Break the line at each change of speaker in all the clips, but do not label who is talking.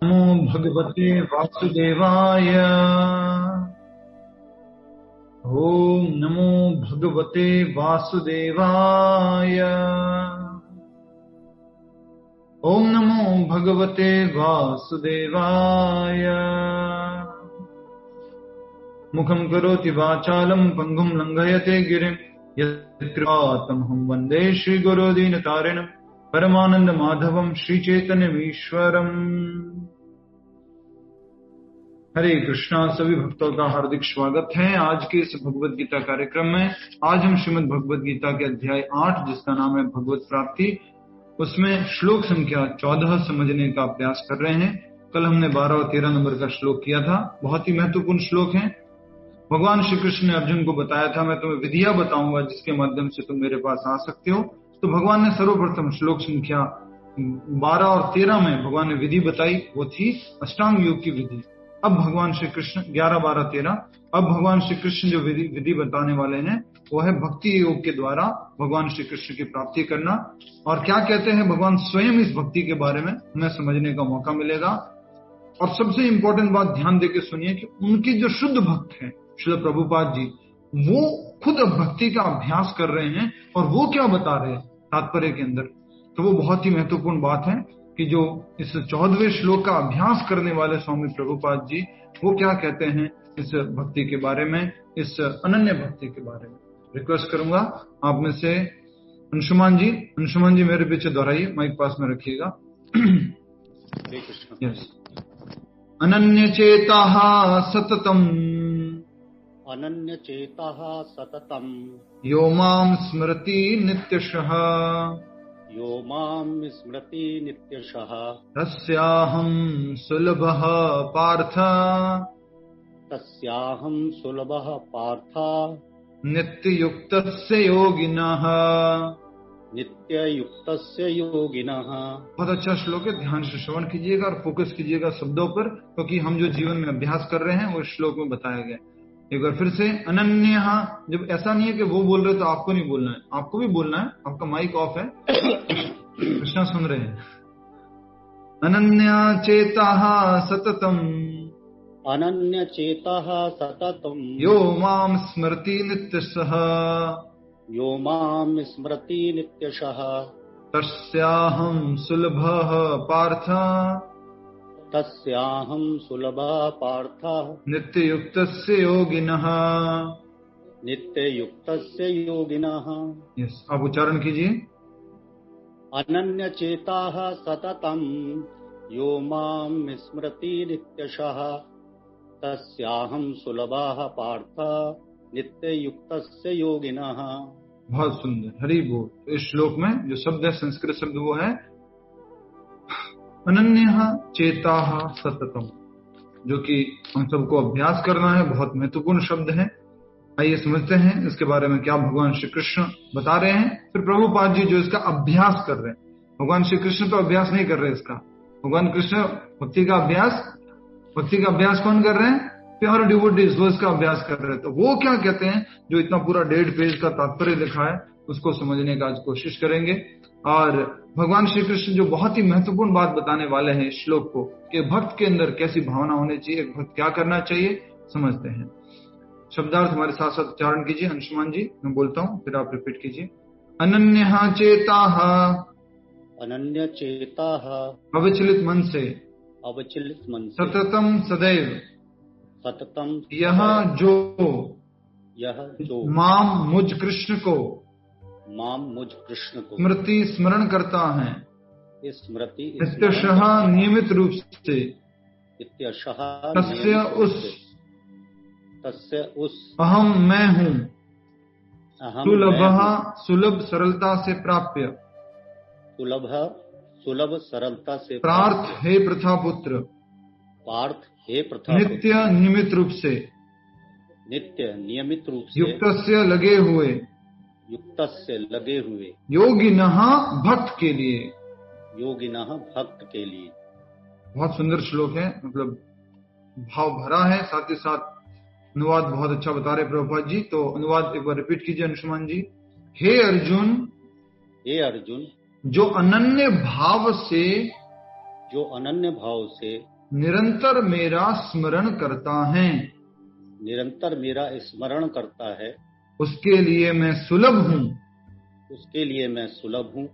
नमो भगवते वासुदेवाय। ओम नमो भगवते वासुदेवाय। ओम नमो भगवते वासुदेवाय। मुखं करोति वाचालं पंगुं लंघयते गिरिं यत्कृपातमहं वन्दे श्रीगुरो दीनतारिणं परमानंद माधवं श्रीचैतन्यमीश्वरम्। हरे कृष्णा। सभी भक्तों का हार्दिक स्वागत है आज के इस भगवत गीता कार्यक्रम में। आज हम श्रीमद् भगवत गीता के अध्याय 8 जिसका नाम है भगवत प्राप्ति, उसमें श्लोक संख्या 14 समझने का प्रयास कर रहे हैं। कल हमने 12 और 13 नंबर का श्लोक किया था। बहुत ही महत्वपूर्ण श्लोक है। भगवान श्री कृष्ण ने अर्जुन को बताया था, मैं तुम्हें विधिया बताऊंगा जिसके माध्यम से तुम मेरे पास आ सकते हो। तो भगवान ने सर्वप्रथम श्लोक संख्या 12 और 13 में भगवान ने विधि बताई, वो थी अष्टांग योग की विधि। अब भगवान श्री कृष्ण 11, 12, 13 अब भगवान श्री कृष्ण जो विधि बताने वाले हैं वो है भक्ति योग के द्वारा भगवान श्री कृष्ण की प्राप्ति करना। और क्या कहते हैं भगवान स्वयं इस भक्ति के बारे में हमें समझने का मौका मिलेगा। और सबसे इंपॉर्टेंट बात ध्यान देकर सुनिए कि उनके जो शुद्ध भक्त हैं श्रील प्रभुपाद जी, वो खुद भक्ति का अभ्यास कर रहे हैं और वो क्या बता रहे हैं तात्पर्य के अंदर। तो वो बहुत ही महत्वपूर्ण बात है कि जो इस 14वें श्लोक का अभ्यास करने वाले स्वामी प्रभुपाद जी वो क्या कहते हैं इस भक्ति के बारे में, इस अनन्य भक्ति के बारे में। रिक्वेस्ट करूंगा आप में से अंशुमान जी मेरे पीछे दोहराइए, माइक पास में रखिएगा। यस। अनन्य चेताः सततम्,
अनन्य चेताः सततम्,
यो मां स्मरति नित्यशः,
यो मां स्मरति नित्यशः,
तस्याहं सुलभः पार्थ,
तस्याहं सुलभः पार्थ,
नित्ययुक्तस्य योगिनः,
नित्ययुक्तस्य योगिनः। बहुत
अच्छा श्लोक है, ध्यान से श्रवण कीजिएगा और फोकस कीजिएगा शब्दों पर, क्योंकि हम जो जीवन में अभ्यास कर रहे हैं वो श्लोक में बताया गया। एक बार फिर से, अनन्य। जब ऐसा नहीं है कि वो बोल रहे तो आपको नहीं बोलना है, आपको भी बोलना है। आपका माइक ऑफ है, कृष्णा सुन रहे हैं। अनन्य चेताः सततम्,
अनन्य चेताः सततम्,
यो मां स्मरति नित्यशः,
यो मां स्मरति नित्यशः,
तस्याहं सुलभः पार्थ,
तस्याहं सुलभः पार्थ,
नित्ययुक्तस्य योगिनः,
नित्ययुक्तस्य योगिनः।
यस, आप उच्चारण कीजिए।
अनन्य चेताः सततम्, यो मां स्मरति नित्यशः, तस्याहं सुलभः पार्थ, नित्ययुक्तस्य योगिनः।
बहुत सुंदर, हरि बोल। तो इस श्लोक में जो शब्द है संस्कृत शब्द वो है अनन्य चेताः सततम्, जो कि हम सबको अभ्यास करना है। बहुत महत्वपूर्ण शब्द है। आइए समझते हैं इसके बारे में क्या भगवान श्री कृष्ण बता रहे हैं। फिर प्रभुपाद जी जो इसका अभ्यास कर रहे हैं, भगवान श्री कृष्ण तो अभ्यास नहीं कर रहे इसका। भगवान कृष्ण भक्ति का अभ्यास कौन कर रहे हैं? प्योर डिवोटीज, वो इसका अभ्यास कर रहे हैं। तो वो क्या कहते हैं, जो इतना पूरा 1.5 पेज का तात्पर्य लिखा है उसको समझने का आज कोशिश करेंगे। और भगवान श्री कृष्ण जो बहुत ही महत्वपूर्ण बात बताने वाले हैं इस श्लोक को, कि भक्त के अंदर कैसी भावना होनी चाहिए, एक भक्त क्या करना चाहिए, समझते हैं। शब्दार्थ हमारे साथ साथ उच्चारण कीजिए। अंशुमान जी मैं बोलता हूँ, फिर आप रिपीट कीजिए। अनन्य चेताः,
अनन्य चेताः,
अविचलित मन से,
अविचलित मन से,
सततम सदैव,
सततम,
यह जो माम मुझ कृष्ण को,
माम मुझ कृष्ण को,
स्मृति स्मरण करता है,
स्मृति
नित्यशः नियमित रूप से,
नित्यशः तस्य उस
अहम मैं हूँ, सुलभ सरलता से प्राप्य,
सुलभ सरलता से
प्रार्थ हे प्रथा पुत्र,
पार्थ हे प्रथा,
नित्य नियमित रूप से, युक्तस्य लगे हुए, योगिनः भक्त के लिए, भक्त के लिए। बहुत सुंदर श्लोक है, मतलब भाव भरा है, साथ ही साथ अनुवाद बहुत अच्छा बता रहे प्रभुपाद जी। तो अनुवाद एक बार रिपीट कीजिए अंशुमान जी। हे अर्जुन, जो अनन्य भाव से
जो अनन्य भाव से
निरंतर मेरा स्मरण करता है,
निरंतर मेरा स्मरण करता है,
उसके लिए मैं सुलभ हूँ,
उसके लिए मैं सुलभ हूँ,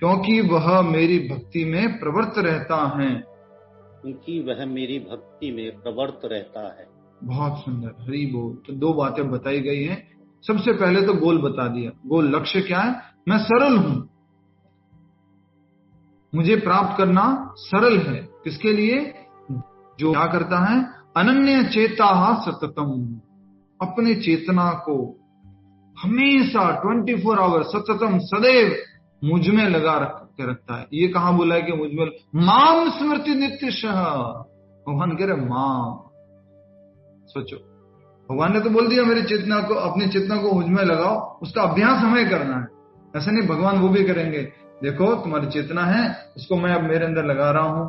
क्योंकि वह मेरी भक्ति में प्रवृत्त रहता है।
क्योंकि वह मेरी भक्ति में प्रवृत्त रहता है।
बहुत सुंदर, हरि बोल। तो दो बातें बताई गई हैं। सबसे पहले तो गोल बता दिया। गोल लक्ष्य क्या है? मैं सरल हूं, मुझे प्राप्त करना सरल है। किसके लिए? जो क्या करता है? अनन्य चेता सततम, अपने चेतना को हमेशा 24 आवर सततम सदैव मुझ में लगा के रखता है। ये कहां बोला है कि मुझ में? माम स्मृति नित्यशः, भगवान कह रहे माम। सोचो, भगवान ने तो बोल दिया मेरी चेतना को, अपनी चेतना को मुझ में लगाओ, उसका अभ्यास हमें करना है। ऐसा नहीं भगवान वो भी करेंगे, देखो तुम्हारी चेतना है, उसको मैं अब मेरे अंदर लगा रहा हूं।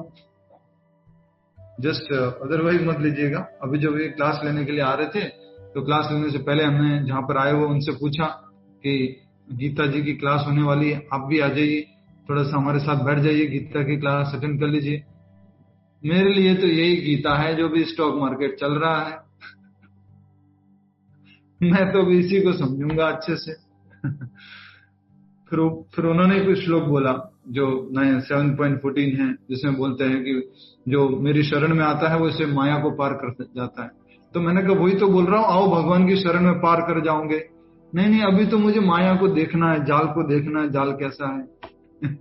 जस्ट अदरवाइज मत लीजिएगा। अभी जब ये क्लास लेने के लिए आ रहे थे, तो क्लास लेने से पहले हमने जहां पर आए वो उनसे पूछा कि गीता जी की क्लास होने वाली है, आप भी आ जाइए, थोड़ा सा हमारे साथ बैठ जाइए, गीता की क्लास अटेंड कर लीजिए। मेरे लिए तो यही गीता है जो भी स्टॉक मार्केट चल रहा है। मैं तो भी इसी को समझूंगा अच्छे से। फिर उन्होंने कुछ श्लोक बोला जो नए 7.14 है, जिसमें बोलते हैं कि जो मेरी शरण में आता है वो इसे माया को पार कर जाता है। तो मैंने कहा वही तो बोल रहा हूं, आओ भगवान की शरण में पार कर जाओगे। नहीं नहीं, अभी तो मुझे माया को देखना है, जाल को देखना है, जाल कैसा है।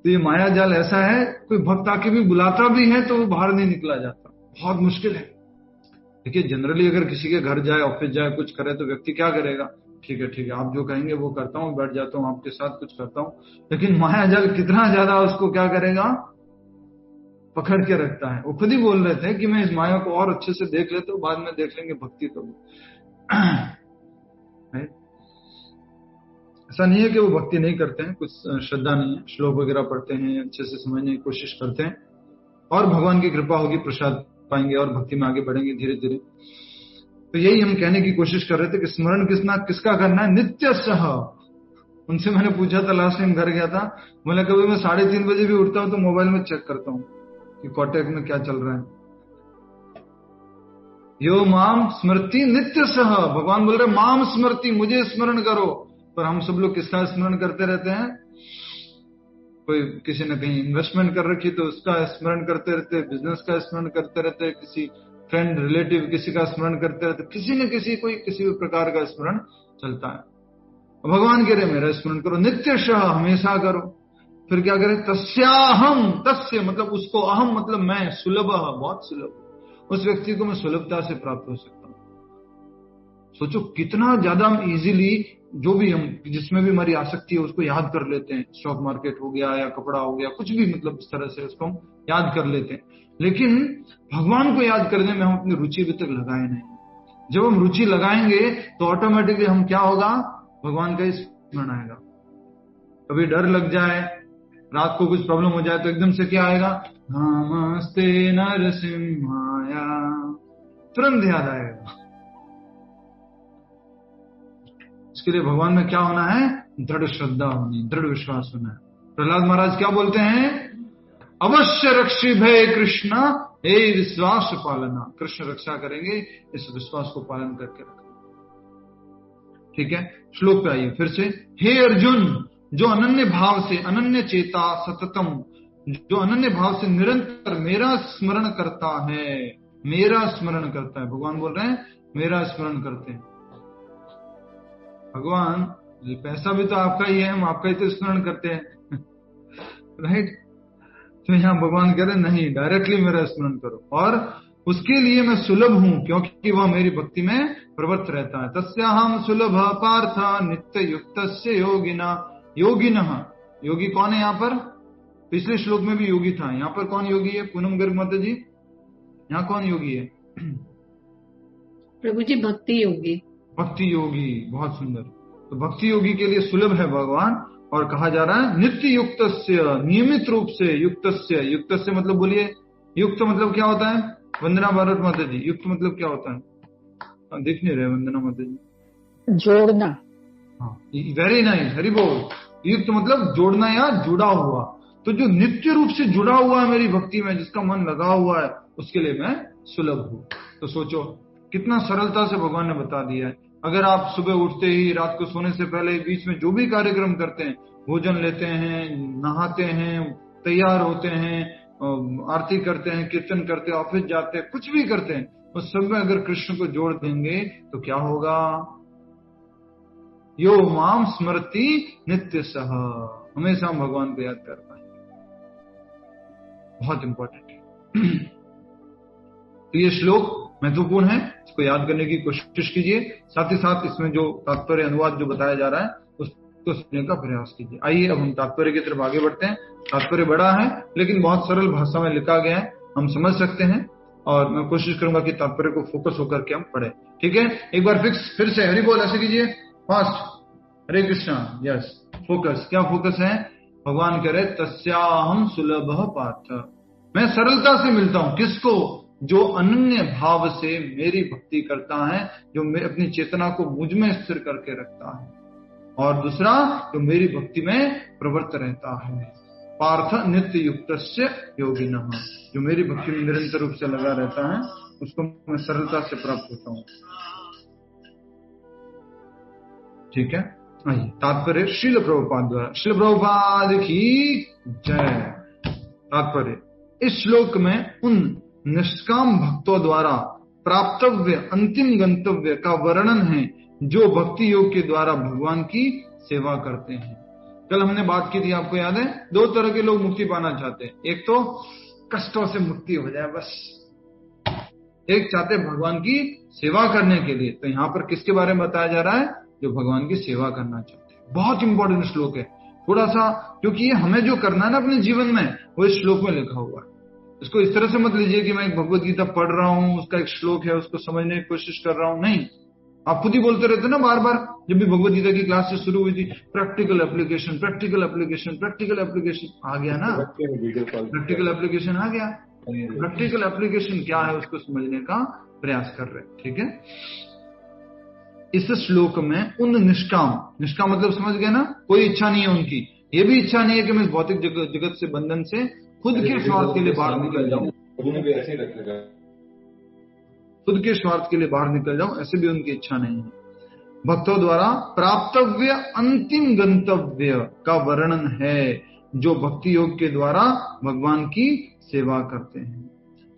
तो ये माया जाल ऐसा है, कोई भक्त आके भी बुलाता भी है तो वो बाहर नहीं निकला जाता, बहुत मुश्किल है। देखिए जनरली अगर किसी के घर जाए, ऑफिस जाए, कुछ करे तो व्यक्ति क्या करेगा? ठीक है आप जो कहेंगे वो करता हूँ, बैठ जाता हूँ आपके साथ, कुछ करता हूँ। लेकिन माया जाल कितना ज्यादा उसको क्या करेगा? पकड़ के रखता है। वो खुद ही बोल रहे थे कि मैं इस माया को और अच्छे से देख लेता हूँ, बाद में देख लेंगे भक्ति। तो ऐसा नहीं है कि वो भक्ति नहीं करते हैं, कुछ श्रद्धा नहीं है, श्लोक वगैरह पढ़ते हैं, अच्छे से समझने की कोशिश करते हैं, और भगवान की कृपा होगी, प्रसाद पाएंगे और भक्ति में आगे बढ़ेंगे धीरे धीरे। तो यही हम कहने की कोशिश कर रहे थे कि स्मरण किसका करना है? नित्य सह। उनसे मैंने पूछा था, लास्ट टाइम घर गया था, बोला कभी मैं 3:30 बजे भी उठता हूं तो मोबाइल में चेक करता हूं कि कॉन्टैक्ट में क्या चल रहा है। यो माम स्मृति नित्य सह, भगवान बोल रहे माम स्मृति, मुझे स्मरण करो। पर हम सब लोग किसका स्मरण करते रहते हैं? कोई किसी ने कहीं इन्वेस्टमेंट कर रखी तो उसका स्मरण करते रहते, बिजनेस का स्मरण करते रहते, किसी फ्रेंड रिलेटिव किसी का स्मरण करते रहते, किसी न किसी कोई किसी भी प्रकार का स्मरण चलता है। भगवान कह रहे मेरा स्मरण करो, नित्यशः, हमेशा करो। फिर क्या करे? तस्याहम, तस्य मतलब उसको, अहम मतलब मैं, सुलभ, बहुत सुलभ, उस व्यक्ति को मैं सुलभता से प्राप्त हो सकता हूं। सोचो कितना ज्यादा हम इजीली जो भी हम जिसमें भी हमारी आसक्ति है उसको याद कर लेते हैं। स्टॉक मार्केट हो गया या कपड़ा हो गया, कुछ भी, मतलब इस तरह से उसको हम याद कर लेते हैं। लेकिन भगवान को याद करने में हम अपनी रुचि अभी तक लगाए नहीं। जब हम रुचि लगाएंगे तो ऑटोमेटिकली हम क्या होगा? भगवान का ही स्मरण आएगा। कभी डर लग जाए, रात को कुछ प्रॉब्लम हो जाए तो एकदम से क्या आएगा? नमस्ते नरसिम्हाया, तुरंत याद आएगा। इसके लिए भगवान में क्या होना है? दृढ़ श्रद्धा होनी, दृढ़ विश्वास होना है। प्रहलाद महाराज क्या बोलते हैं? अवश्य रक्षी भय कृष्ण, हे विश्वास पालना। कृष्ण रक्षा करेंगे, इस विश्वास को पालन करके रखना। ठीक है, श्लोक पे आइए फिर से। हे अर्जुन, जो अनन्य भाव से, अनन्य चेता सततम, जो अनन्य भाव से निरंतर मेरा स्मरण करता है, मेरा स्मरण करता है। भगवान बोल रहे हैं मेरा स्मरण करते हैं। भगवान, पैसा भी तो आपका ही है, हम आपका ही तो स्मरण करते हैं। राइट? तो यहां भगवान कह रहे नहीं, डायरेक्टली मेरा स्मरण करो, और उसके लिए मैं सुलभ हूं, क्योंकि वह मेरी भक्ति में प्रवृत्त रहता है। तस्याहम सुलभ पार्थ नित्य युक्तस्य योगिना। योगिनः, योगी कौन है यहाँ पर? पिछले श्लोक में भी योगी था, यहाँ पर कौन योगी है? पूनम गर्ग माता जी, यहाँ कौन योगी है?
प्रभु जी भक्ति योगी।
भक्ति योगी, बहुत सुंदर। तो भक्ति योगी के लिए सुलभ है भगवान, और कहा जा रहा है नित्य युक्तस्य, नियमित रूप से, युक्तस्य, युक्तस्य मतलब बोलिए, युक्त मतलब क्या होता है? वंदना भारत माता जी, युक्त मतलब क्या होता है? देख नहीं रहे वंदना माता जी?
जोड़ना।
हाँ, वेरी नाइस, हरि बोल। युक्त मतलब जोड़ना या जुड़ा हुआ। तो जो नित्य रूप से जुड़ा हुआ है मेरी भक्ति में, जिसका मन लगा हुआ है, उसके लिए मैं सुलभ हूं। तो सोचो कितना सरलता से भगवान ने बता दिया है। अगर आप सुबह उठते ही, रात को सोने से पहले, बीच में जो भी कार्यक्रम करते हैं, भोजन लेते हैं, नहाते हैं, तैयार होते हैं, आरती करते हैं, कीर्तन करते हैं, ऑफिस जाते हैं, कुछ भी करते हैं, उस सब में अगर कृष्ण को जोड़ देंगे तो क्या होगा? यो माम स्मृति नित्य सह, हमेशा हम भगवान को याद कर पाएंगे। बहुत इंपॉर्टेंट है। तो ये श्लोक महत्वपूर्ण है, इसको याद करने की कोशिश कीजिए। साथ ही साथ इसमें जो तात्पर्य अनुवाद जो बताया जा रहा है उसको सुनने का प्रयास कीजिए। आइए अब हम तात्पर्य की तरफ आगे बढ़ते हैं। तात्पर्य बड़ा है लेकिन बहुत सरल भाषा में लिखा गया है, हम समझ सकते हैं, और मैं कोशिश करूंगा कि तात्पर्य को फोकस होकर के हम पढ़े। ठीक है, एक बार फिर से हरि बोल ऐसे कीजिए, fast, Hare Krishna. Yes, focus. क्या फोकस है? भगवान कह रहे तस्याहम सुलभ पार्थ, मैं सरलता से मिलता हूं। किसको? जो अनन्य भाव से मेरी भक्ति करता है, जो अपनी चेतना को मुझ में स्थिर करके रखता है, और दूसरा जो मेरी भक्ति में प्रवृत्त रहता है। पार्थ नित्य युक्त योगिनः, जो मेरी भक्ति में निरंतर रूप से लगा रहता है, उसको मैं सरलता से प्राप्त होता हूं। ठीक है, आइए तात्पर्य श्रील प्रभुपाद द्वारा। श्रील प्रभुपाद की जय। तात्पर्य, इस श्लोक में उन निष्काम भक्तों द्वारा प्राप्तव्य अंतिम गंतव्य का वर्णन है जो भक्ति योग के द्वारा भगवान की सेवा करते हैं। कल हमने बात की थी, आपको याद है? दो तरह के लोग मुक्ति पाना चाहते हैं। एक तो कष्टों से मुक्ति हो जाए बस, एक चाहते भगवान की सेवा करने के लिए। तो यहाँ पर किसके बारे में बताया जा रहा है? जो भगवान की सेवा करना चाहते हैं। बहुत इंपॉर्टेंट श्लोक है थोड़ा सा, क्योंकि ये हमें जो करना है ना अपने जीवन में, वो इस श्लोक में लिखा हुआ है। इसको इस तरह से मत लीजिए कि मैं एक भगवत गीता पढ़ रहा हूं, उसका एक श्लोक है, उसको समझने की कोशिश कर रहा हूं। नहीं, आप खुद ही बोलते रहते ना बार बार, जब भी भगवत गीता की क्लास से शुरू हुई थी, practical application, practical application, practical application आ गया ना, प्रैक्टिकल एप्लीकेशन आ गया। प्रैक्टिकल एप्लीकेशन क्या है उसको समझने का प्रयास कर रहे हैं। ठीक है, इस श्लोक में उन निष्काम मतलब समझ गए ना, कोई इच्छा नहीं है उनकी, ये भी इच्छा नहीं है कि मैं इस भौतिक जगत से बंधन से खुद के स्वार्थ के लिए बाहर निकल जाऊं, खुद के स्वार्थ के लिए बाहर निकल जाऊं, ऐसे भी उनकी इच्छा नहीं है। भक्तों द्वारा प्राप्तव्य अंतिम गंतव्य का वर्णन है जो भक्ति योग के द्वारा भगवान की सेवा करते हैं।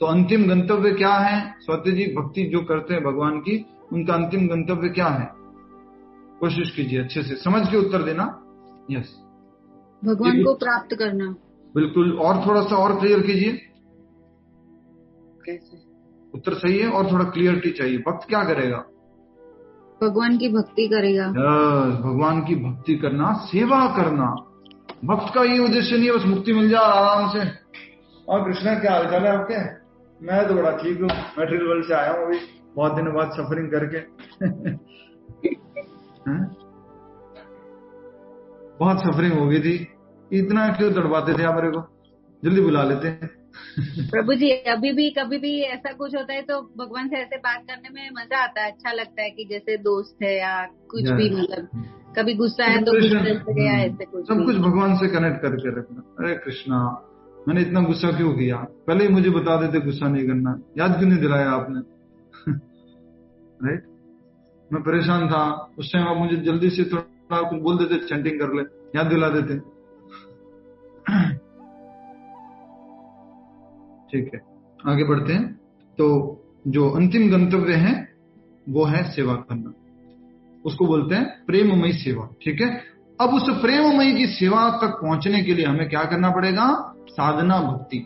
तो अंतिम गंतव्य क्या है? स्वाति जी, भक्ति जो करते हैं भगवान की, उनका अंतिम गंतव्य क्या है? कोशिश कीजिए अच्छे से समझ के उत्तर देना। यस,
भगवान को प्राप्त करना।
बिल्कुल, और थोड़ा सा और क्लियर कीजिए।
कैसे?
उत्तर सही है, और थोड़ा क्लियरिटी चाहिए। भक्त क्या करेगा?
भगवान की भक्ति करेगा।
भगवान की भक्ति करना, सेवा करना। भक्त का ये उद्देश्य नहीं है बस मुक्ति मिल जाए आराम से। और कृष्णा क्या हाल चाल है आपके? मैं तो बड़ा ठीक हूँ, मटेरियल वर्ल्ड से आया हूँ अभी बहुत दिनों बाद सफरिंग करके। बहुत सफरिंग हो गई थी, इतना क्यों तड़पाते थे आप मेरे को? जल्दी बुला लेते हैं।
प्रभु जी, अभी भी कभी भी ऐसा कुछ होता है तो भगवान से ऐसे बात करने में मजा आता है, अच्छा लगता है कि जैसे दोस्त है या कुछ भी, मतलब कभी गुस्सा है तो गुस्से से या ऐसे कुछ,
सब कुछ भगवान से कनेक्ट करके रखना। अरे कृष्णा, मैंने इतना गुस्सा क्यों किया? पहले ही मुझे बता देते गुस्सा नहीं करना, याद क्यों नहीं दिलाया आपने? राइट, मैं परेशान था उस टाइम, आप मुझे जल्दी से थोड़ा कुछ बोल देते, चैंटिंग कर ले, याद दिला देते। ठीक है, आगे बढ़ते हैं। तो जो अंतिम गंतव्य है वो है सेवा करना, उसको बोलते हैं प्रेममयी सेवा। ठीक है, अब उस प्रेममयी की सेवा तक पहुंचने के लिए हमें क्या करना पड़ेगा? साधना भक्ति।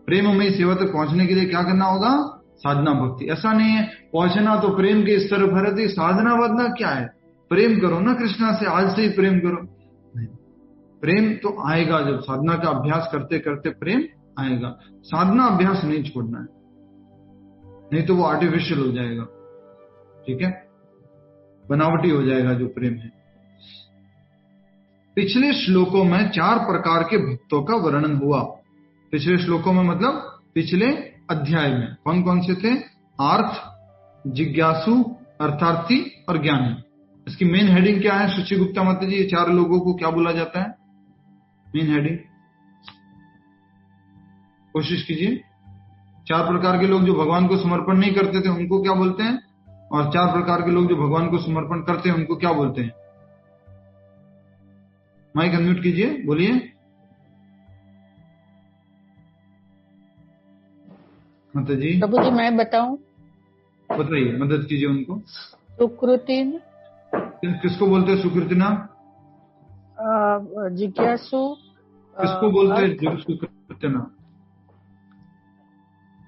प्रेममयी सेवा तक पहुंचने के लिए क्या करना होगा? साधना भक्ति। ऐसा नहीं है पहुंचना तो प्रेम के स्तर पर है, साधना वाधना क्या है? प्रेम करो ना कृष्णा से, आज से ही प्रेम करो। नहीं, प्रेम तो आएगा जब साधना का अभ्यास करते करते प्रेम आएगा। साधना अभ्यास नहीं छोड़ना है, नहीं तो वो आर्टिफिशियल हो जाएगा। ठीक है, बनावटी हो जाएगा जो प्रेम है। पिछले श्लोकों में 4 प्रकार के भक्तों का वर्णन हुआ। पिछले श्लोकों में मतलब पिछले अध्याय में कौन कौन से थे? आर्थ, जिज्ञासु, अर्थार्थी और ज्ञानी। इसकी मेन हेडिंग क्या है? सुचि गुप्ता माता जी, ये 4 लोगों को क्या बोला जाता है? मेन हेडिंग कोशिश कीजिए। 4 प्रकार के लोग जो भगवान को समर्पण नहीं करते थे उनको क्या बोलते हैं, और 4 प्रकार के लोग जो भगवान को समर्पण करते हैं उनको क्या बोलते हैं। माइक अनम्यूट कीजिए, बोलिए। माता जी।
प्रभु जी मैं बताऊं?
बताइए, मदद कीजिए उनको।
सुकृतिन।
किसको बोलते हैं सुकृतिना?
जिज्ञासु।
किसको बोलते हैं सुकृतिना?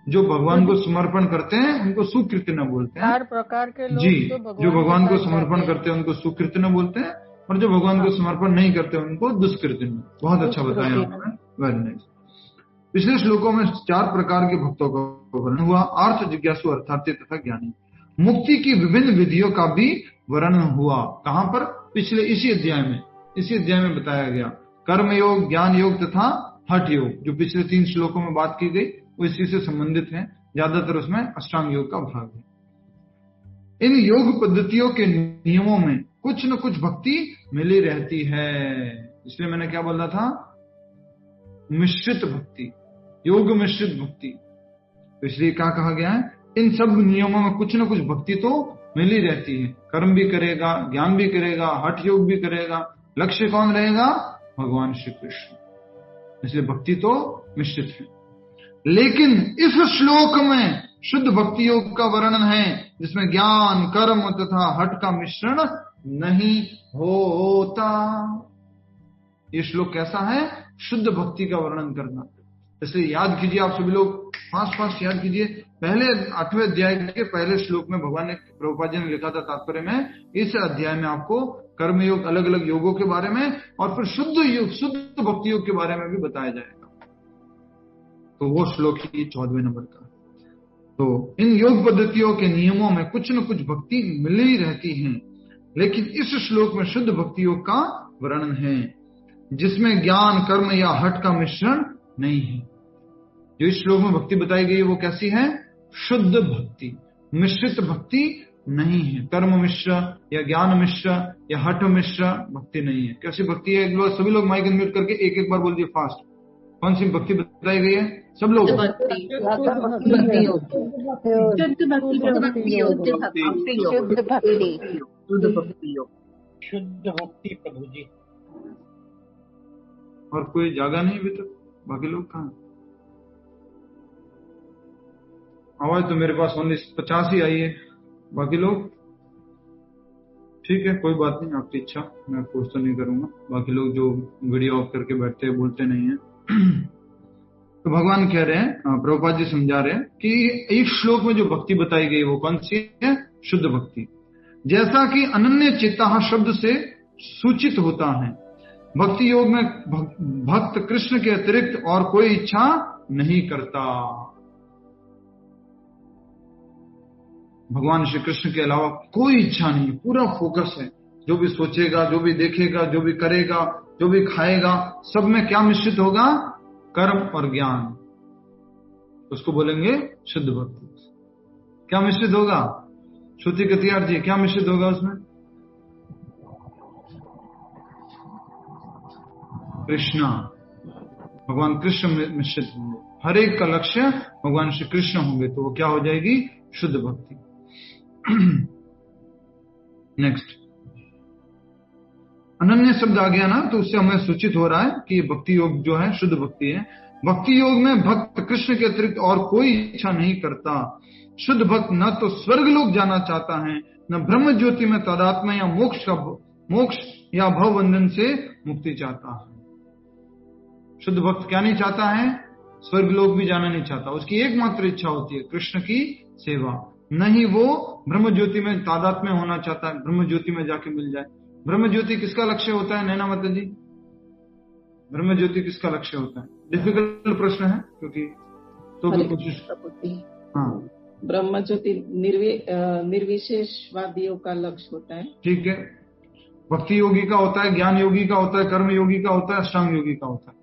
जो भगवान को समर्पण करते हैं उनको सुकृतिना बोलते हैं।
4 प्रकार के लोग
जी, जो भगवान को समर्पण करते हैं उनको सुकृतिना बोलते हैं, और जो भगवान को समर्पण नहीं करते उनको दुष्कृतिना। बहुत अच्छा बताया आपने, वेरी नाइस। पिछले श्लोकों में 4 प्रकार के भक्तों का वर्णन हुआ। अर्थ, जिज्ञासु, अर्थार्थी तथा ज्ञानी। मुक्ति की विभिन्न विधियों का भी वर्णन हुआ। कहां पर? पिछले इसी अध्याय में बताया गया। कर्म योग, ज्ञान योग तथा हठ योग, जो पिछले 3 श्लोकों में बात की गई वो इसी से संबंधित है। ज्यादातर उसमें अष्टांग योग का भाग है। इन योग पद्धतियों के नियमों में कुछ न कुछ भक्ति मिली रहती है। इसलिए मैंने क्या बोला था, मिश्रित भक्ति, योग मिश्रित भक्ति। तो इसलिए क्या कहा गया है, इन सब नियमों में कुछ न कुछ भक्ति तो मिली रहती है। कर्म भी करेगा, ज्ञान भी करेगा, हठ योग भी करेगा, लक्ष्य कौन रहेगा? भगवान श्री कृष्ण। इसलिए भक्ति तो मिश्रित है। लेकिन इस श्लोक में शुद्ध भक्ति योग का वर्णन है जिसमें ज्ञान, कर्म तथा हठ का मिश्रण नहीं होता। ये श्लोक कैसा है? शुद्ध भक्ति का वर्णन करना। इसलिए याद कीजिए, आप सभी लोग फास्ट याद कीजिए। पहले 8वें अध्याय के पहले श्लोक में भगवान ने, प्रभुपाद जी ने लिखा था तात्पर्य में, इस अध्याय में आपको कर्म योग, अलग अलग योगों के बारे में और फिर शुद्ध भक्ति योग के बारे में भी बताया जाएगा। तो वो श्लोक ही 14वें नंबर का। तो इन योग पद्धतियों के नियमों में कुछ न कुछ भक्ति मिली रहती है, लेकिन इस श्लोक में शुद्ध भक्ति योग का वर्णन है जिसमें ज्ञान, कर्म या हठ का मिश्रण नहीं है। जो इस श्लोक में भक्ति बताई गई है वो कैसी है? शुद्ध भक्ति, मिश्रित भक्ति नहीं है। कर्म मिश्र या ज्ञान मिश्र या हठ मिश्र भक्ति नहीं है। कैसी भक्ति है? एक बार सभी लोग माइक अनम्यूट करके एक बार बोल दिए फास्ट। कौन सी भक्ति बताई गई है? सब लोग।
शुद्ध
भक्ति प्रभु जी।
और कोई जागा नहीं अभी तक? बाकी लोग कहाँ? आवाज तो मेरे पास ओनली 50 ही आई है। बाकी लोग? ठीक है, कोई बात नहीं, आपकी इच्छा, मैं फोर्स तो नहीं करूंगा। बाकी लोग जो वीडियो ऑफ करके बैठते हैं, बोलते नहीं है। तो भगवान कह रहे हैं, प्रभुपाद जी समझा रहे हैं कि एक श्लोक में जो भक्ति बताई गई वो कौन सी है? शुद्ध भक्ति। जैसा कि अनन्य चित्तः शब्द से सूचित होता है, भक्ति योग में भक्त कृष्ण के अतिरिक्त और कोई इच्छा नहीं करता। भगवान श्री कृष्ण के अलावा कोई इच्छा नहीं, पूरा फोकस है। जो भी सोचेगा, जो भी देखेगा, जो भी करेगा, जो भी खाएगा, सब में क्या मिश्रित होगा? कर्म और ज्ञान। उसको बोलेंगे शुद्ध भक्ति। क्या मिश्रित होगा? श्रुति कतियार जी, क्या मिश्रित होगा उसमें? कृष्णा, भगवान कृष्ण मिश्रित होंगे। हर एक का लक्ष्य भगवान श्री कृष्ण होंगे, तो वो क्या हो जाएगी? शुद्ध भक्ति। नेक्स्ट, अनन्य शब्द आ गया ना, तो उससे हमें सूचित हो रहा है कि भक्ति योग जो है शुद्ध भक्ति है। भक्ति योग में भक्त कृष्ण के अतिरिक्त और कोई इच्छा नहीं करता। शुद्ध भक्त न तो स्वर्ग लोक जाना चाहता है, न ब्रह्म ज्योति में तादात्म्य या मोक्ष या भव बंधन से मुक्ति चाहता है। शुद्ध भक्त क्या नहीं चाहता है? स्वर्ग लोक भी जाना नहीं चाहता। उसकी एकमात्र इच्छा होती है कृष्ण की सेवा। नहीं वो ब्रह्म ज्योति में तादात्म्य होना चाहता है, ब्रह्म ज्योति में जाके मिल जाए। ब्रह्म ज्योति किसका लक्ष्य होता है? नैना माता जी, ब्रह्म ज्योति किसका लक्ष्य होता है? डिफिकल्ट प्रश्न है, क्योंकि तो भी कोशिश। हाँ,
ब्रह्म ज्योति निर्विशेषवादियों का लक्ष्य होता है।
ठीक है, भक्ति योगी का होता है, ज्ञान योगी का होता है, कर्म योगी का होता है, अष्टांग योगी का होता है।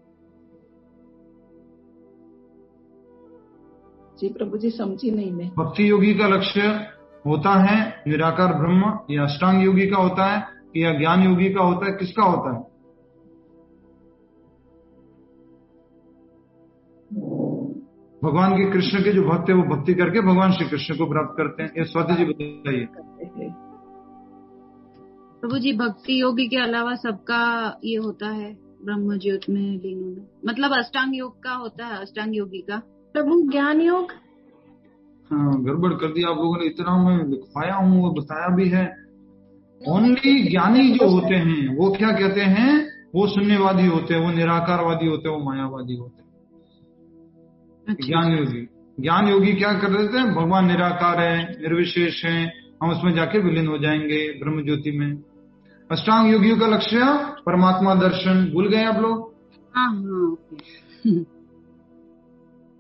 जी प्रभु जी, समझी नहीं मैं।
भक्ति योगी का लक्ष्य होता है निराकार ब्रह्म, या अष्टांग योगी का होता है, या ज्ञान योगी का होता है, किसका होता है? भगवान के कृष्ण के जो भक्त है वो भक्ति करके भगवान श्री कृष्ण को प्राप्त करते हैं। ये स्वाति जी बताइए।
प्रभु जी, भक्ति योगी के अलावा सबका ये होता है ब्रह्म ज्योत में लीन होना, मतलब अष्टांग योग का होता है, अष्टांग योगी का।
प्रभु ज्ञान योग।
हाँ, गड़बड़ कर दिया आप लोगों ने, इतना मैं लिखवाया हूँ, वो बताया भी है। ओनली ज्ञानी जो होते हैं वो क्या कहते हैं, वो शून्यवादी होते हैं, वो निराकारवादी होते हैं, वो मायावादी होते हैं। ज्ञान योगी, ज्ञान योगी क्या कर देते हैं, भगवान निराकार है, निर्विशेष है, हम उसमें जाके विलीन हो जाएंगे ब्रह्म ज्योति में। अष्टांग योगियों का लक्ष्य परमात्मा दर्शन। भूल गए आप लोग?
हाँ।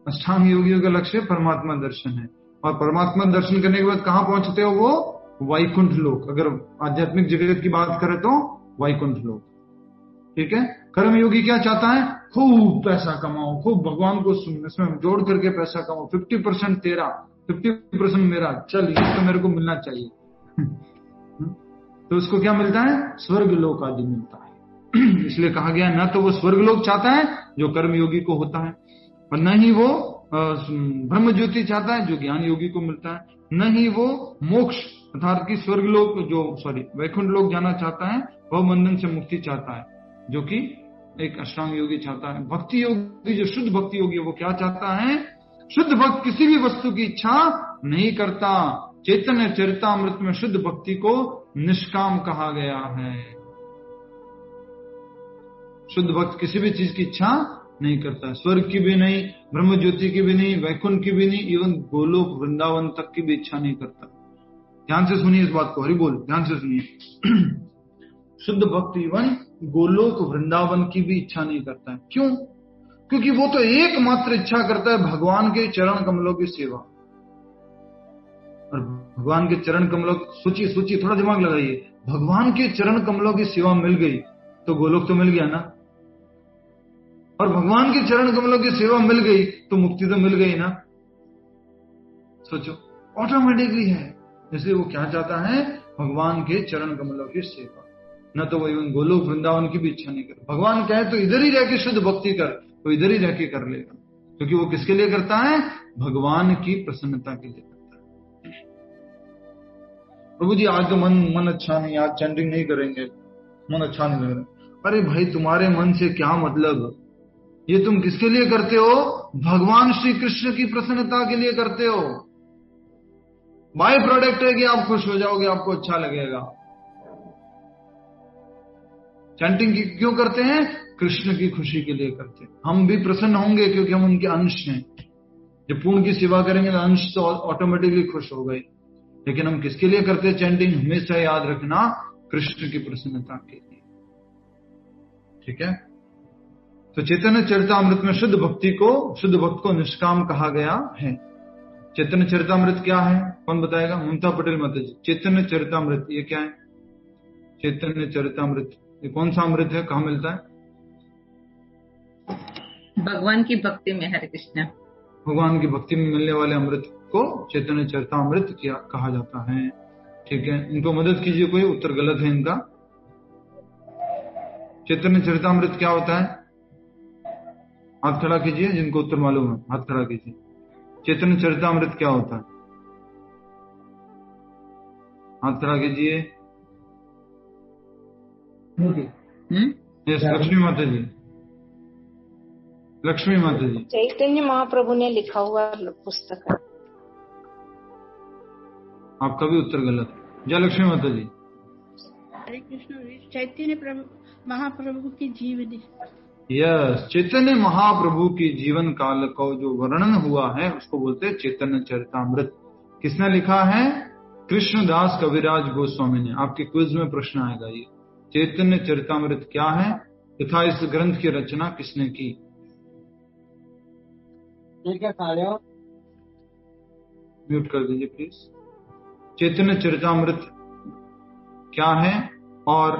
अष्टांग योगियों का लक्ष्य परमात्मा दर्शन है, और परमात्मा दर्शन करने के बाद कहाँ पहुंचते हो, वो वैकुंठ लोक। अगर आध्यात्मिक जगत की बात करें तो वैकुंठ लोक, ठीक है। कर्म योगी क्या चाहता है, खूब पैसा कमाओ, खूब भगवान को इसमें जोड़ करके पैसा कमाओ, 50% तेरा 50% मेरा, चल ये तो मेरे को मिलना चाहिए। तो उसको क्या मिलता है, स्वर्ग लोक आदि मिलता है। इसलिए कहा गया न तो वो स्वर्ग लोक चाहता है जो कर्म योगी को होता है, और न ही वो ब्रह्म ज्योति चाहता है जो ज्ञान योगी को मिलता है, न ही वो मोक्ष अर्थात की स्वर्ग लोक वैकुंठ लोक जाना चाहता है, वह बंधन से मुक्ति चाहता है, जो कि एक अष्टांग योगी चाहता है। भक्ति योगी, जो शुद्ध भक्ति योगी है, वो क्या चाहता है, शुद्ध भक्त किसी भी वस्तु की इच्छा नहीं करता। चैतन्य चरितामृत में शुद्ध भक्ति को निष्काम कहा गया है। शुद्ध भक्त किसी भी चीज की इच्छा नहीं करता, स्वर्ग की भी नहीं, ब्रह्म ज्योति की भी नहीं, वैकुंठ की भी नहीं, इवन गोलोक वृंदावन तक की भी इच्छा नहीं करता। ध्यान से सुनिए इस बात को, हरि बोल, ध्यान से सुनिए। शुद्ध भक्त इवन गोलोक वृंदावन की भी इच्छा नहीं करता है। क्यों? क्योंकि वो तो एकमात्र इच्छा करता है भगवान के चरण कमलों की सेवा। और भगवान के चरण कमलों, सोचिए थोड़ा दिमाग लगाइए, भगवान के चरण कमलों की सेवा मिल गई तो गोलोक तो मिल गया ना, और भगवान के चरण कमलों की सेवा मिल गई तो मुक्ति तो मिल गई ना। सोचो, ऑटोमेटिकली है। इसलिए वो क्या चाहता है, भगवान के चरण कमलों की सेवा, न तो वो इवन गोलोक वृंदावन की भी इच्छा नहीं करता। भगवान कहे तो इधर ही रह के शुद्ध भक्ति कर, तो इधर ही रह के कर लेगा, क्योंकि वो किसके लिए करता है, भगवान की प्रसन्नता के लिए करता है। प्रभु जी आज तो मन अच्छा नहीं, आज चैंटिंग नहीं करेंगे, मन अच्छा नहीं लग रहा। अरे भाई, तुम्हारे मन से क्या मतलब, ये तुम किसके लिए करते हो, भगवान श्री कृष्ण की प्रसन्नता के लिए करते हो। बाय प्रोडक्ट है कि आप खुश हो जाओगे, आपको अच्छा लगेगा। चैंटिंग क्यों करते हैं, कृष्ण की खुशी के लिए करते हैं। हम भी प्रसन्न होंगे क्योंकि हम उनके अंश हैं। जब पूर्ण की सेवा करेंगे तो अंश तो ऑटोमेटिकली खुश हो गए। लेकिन हम किसके लिए करते हैं चैंटिंग, हमेशा याद रखना, कृष्ण की प्रसन्नता के लिए, ठीक है। तो चैतन्य चरितामृत में शुद्ध भक्त को निष्काम कहा गया है। चैतन्य चरितामृत क्या है, कौन बताएगा, ममता पटेल माता जी। चैतन्य चरितामृत ये क्या है, चैतन्य चरितामृत ये कौन सा अमृत है, कहाँ मिलता है?
भगवान की भक्ति में, हरे कृष्ण।
भगवान की भक्ति में मिलने वाले अमृत को चैतन्य चरितामृत कहा जाता है, ठीक है। इनको मदद कीजिए, कोई उत्तर गलत है इनका। चैतन्य चरितामृत क्या होता है, हाथ खड़ा कीजिए, जिनको उत्तर मालूम है हाथ खड़ा कीजिए। चैतन्य चरितामृत क्या होता है, हाथ खड़ा कीजिए। लक्ष्मी माता जी, लक्ष्मी माता जी।
चैतन्य महाप्रभु ने लिखा हुआ पुस्तक है।
आपका भी उत्तर गलत है। जय लक्ष्मी माता जी।
हरे कृष्ण। चैतन्य महाप्रभु की जीवनी।
यस, चैतन्य महाप्रभु की जीवन काल का जो वर्णन हुआ है उसको बोलते हैं चैतन्य चरितामृत। किसने लिखा है, कृष्णदास कविराज गोस्वामी ने। आपके क्विज में प्रश्न आएगा ये, चैतन्य चरितामृत क्या है तथा इस ग्रंथ की रचना किसने की।
ठीक है, खा लो,
म्यूट कर दीजिए प्लीज। चैतन्य चरितामृत क्या है और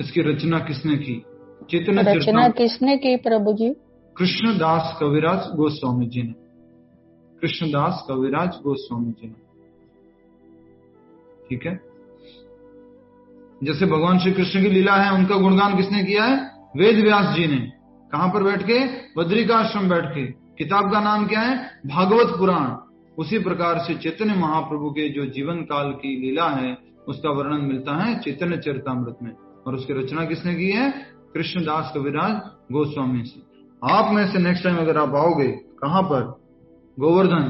इसकी रचना किसने की। चैतन्य
रचना किसने की प्रभु जी?
कृष्णदास कविराज गोस्वामी जी ने। कृष्णदास कविराज गोस्वामी जी ने, ठीक है। जैसे भगवान श्री कृष्ण की लीला है, उनका गुणगान किसने किया है, वेद व्यास जी ने। कहां पर बैठ के, बद्रिकाश्रम बैठ के। किताब का नाम क्या है? भागवत पुराण। उसी प्रकार से चैतन्य महाप्रभु के जो जीवन काल की लीला है उसका वर्णन मिलता है चैतन्य चरितामृत में, और उसकी रचना किसने की है? कृष्णदास कविराज गोस्वामी से। आप में से नेक्स्ट टाइम अगर आप आओगे कहां पर? गोवर्धन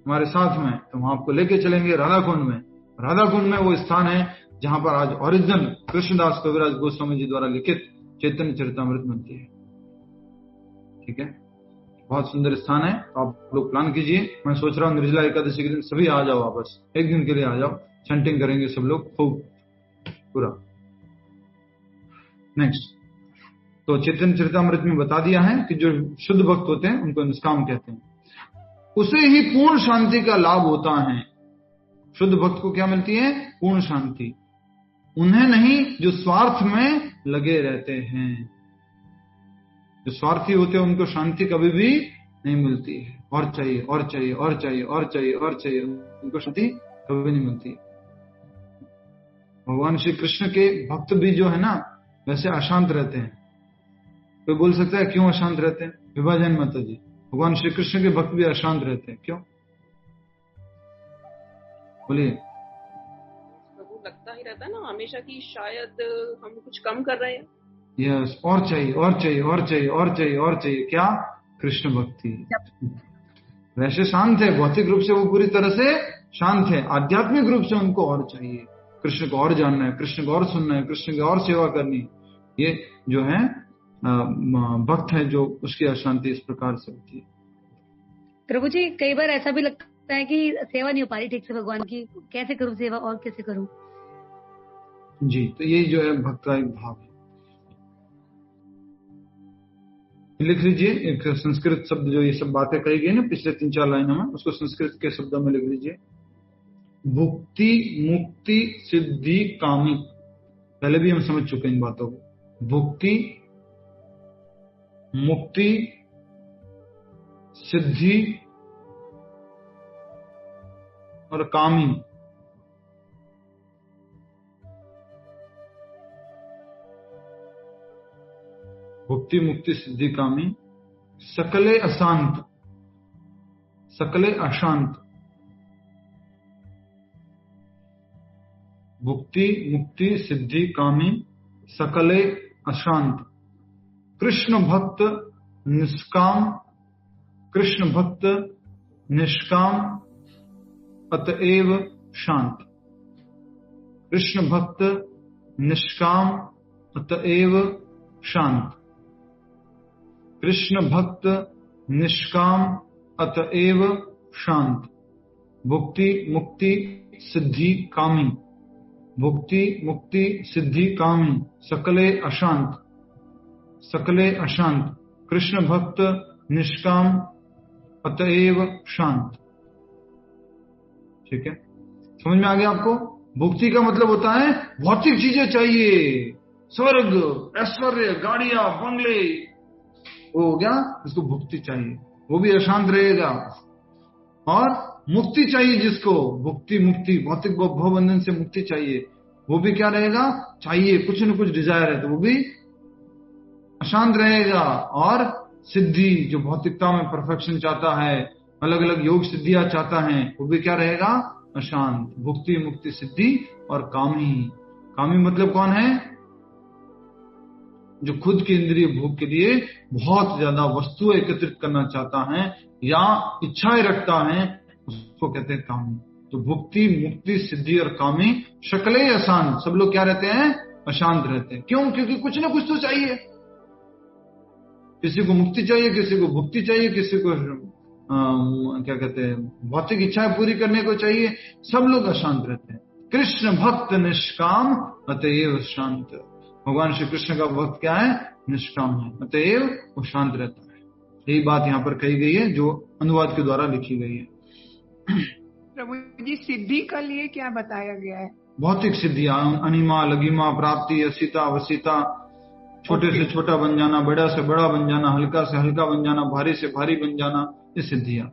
हमारे साथ में, तो हम आपको लेके चलेंगे राधा कुंड में। राधा कुंड में वो स्थान है जहां पर आज ओरिजिनल कृष्णदास कविराज गोस्वामी जी द्वारा लिखित चैतन्य चरितामृत मिलती है। ठीक है, बहुत सुंदर स्थान है। तो आप लोग प्लान कीजिए। मैं सोच रहा हूँ निर्जला एकादशी के दिन सभी आ जाओ, वापस एक दिन के लिए आ जाओ, चैंटिंग करेंगे सब लोग खूब पूरा। नेक्स्ट, तो चैतन्य चरितामृत में बता दिया है कि जो शुद्ध भक्त होते हैं उनको निष्काम कहते हैं, उसे ही पूर्ण शांति का लाभ होता है। शुद्ध भक्त को क्या मिलती है? पूर्ण शांति। उन्हें नहीं जो स्वार्थ में लगे रहते हैं। जो स्वार्थी होते हैं उनको शांति कभी भी नहीं मिलती है, और चाहिए और चाहिए और चाहिए और चाहिए और चाहिए, उनको शांति कभी नहीं मिलती। भगवान श्री कृष्ण के भक्त भी जो है ना वैसे अशांत रहते हैं। कोई बोल सकता है क्यों अशांत रहते हैं? विभाजन माता जी, भगवान श्री कृष्ण के भक्त भी अशांत रहते हैं, क्यों? बोलिए।
प्रभु लगता ही रहता है ना हमेशा कि शायद हम कुछ कम कर रहे हैं।
यस, और चाहिए और चाहिए और चाहिए और चाहिए और चाहिए। क्या? कृष्ण भक्ति। वैसे शांत है, भौतिक रूप से वो पूरी तरह से शांत है, आध्यात्मिक रूप से उनको और चाहिए, कृष्ण को और जानना है, कृष्ण को और सुनना है, कृष्ण की और सेवा करनी है। ये जो है भक्त है जो उसकी अशांति इस प्रकार से होती है।
प्रभु जी, कई बार ऐसा भी लगता है कि सेवा नहीं हो पा रही ठीक से भगवान की, कैसे करूं सेवा और कैसे करूं?
जी, तो ये जो है भक्त का एक भाव है। लिख लीजिए एक संस्कृत शब्द, जो ये सब बातें कही गई ना पिछले 3-4 लाइनों में, उसको संस्कृत के शब्दों में लिख लीजिए। भुक्ति मुक्ति सिद्धि कामी। पहले भी हम समझ चुके हैं इन बातों को। भुक्ति मुक्ति सिद्धि और कामी। भुक्ति मुक्ति सिद्धि कामी सकले अशांत, सकले अशांत। भुक्ति मुक्ति सिद्धि कामी सकले अशांत। कृष्ण भक्त निष्काम, कृष्ण भक्त निष्काम अतएव शांत। कृष्ण भक्त निष्काम अतएव शांत। कृष्ण भक्त निष्काम अतएव शांत। भुक्ति मुक्ति सिद्धि कामी, भुक्ति मुक्ति सिद्धि कामी सकले अशांत, सकले अशांत। कृष्ण भक्त निष्काम अतएव शांत। ठीक है, समझ में आ गया आपको? भुक्ति का मतलब होता है भौतिक चीजें चाहिए, स्वर्ग ऐश्वर्य गाड़ियां बंगले, वो हो गया, इसको भुक्ति चाहिए, वो भी अशांत रहेगा। और मुक्ति चाहिए जिसको, भुक्ति मुक्ति भौतिक भवबंधन से मुक्ति चाहिए, वो भी क्या रहेगा? चाहिए, कुछ न कुछ डिजायर है तो वो भी अशांत रहेगा। और सिद्धि, जो भौतिकता में परफेक्शन चाहता है, अलग अलग योग सिद्धियां चाहता है, वो भी क्या रहेगा? अशांत। भुक्ति मुक्ति सिद्धि और कामी। कामी मतलब कौन है? जो खुद की इंद्रिय भोग के लिए बहुत ज्यादा वस्तुएं एकत्रित करना चाहता है या इच्छाएं रखता है, उसको कहते हैं कामी। तो भुक्ति मुक्ति सिद्धि और कामी शकले अशांत। सब लोग क्या रहते हैं? अशांत रहते हैं। क्यों? क्योंकि कुछ ना कुछ तो चाहिए। किसी को मुक्ति चाहिए, किसी को भुक्ति चाहिए, किसी को क्या कहते हैं भौतिक इच्छाएं पूरी करने को चाहिए। सब लोग अशांत रहते हैं। कृष्ण भक्त निष्काम अतएव शांत। भगवान श्री कृष्ण का भक्त क्या है? निष्काम है, अतएव वो शांत रहता है। यही बात यहाँ पर कही गई है जो अनुवाद के द्वारा लिखी गई है।
प्रभु जी, सिद्धि के लिए क्या बताया गया है?
भौतिक सिद्धियां, अनिमा लगिमा प्राप्ति असिता वसिता, छोटे से छोटा बन जाना, बड़ा से बड़ा बन जाना, हल्का से हल्का बन जाना, भारी से भारी बन जाना, ये सिद्धियां।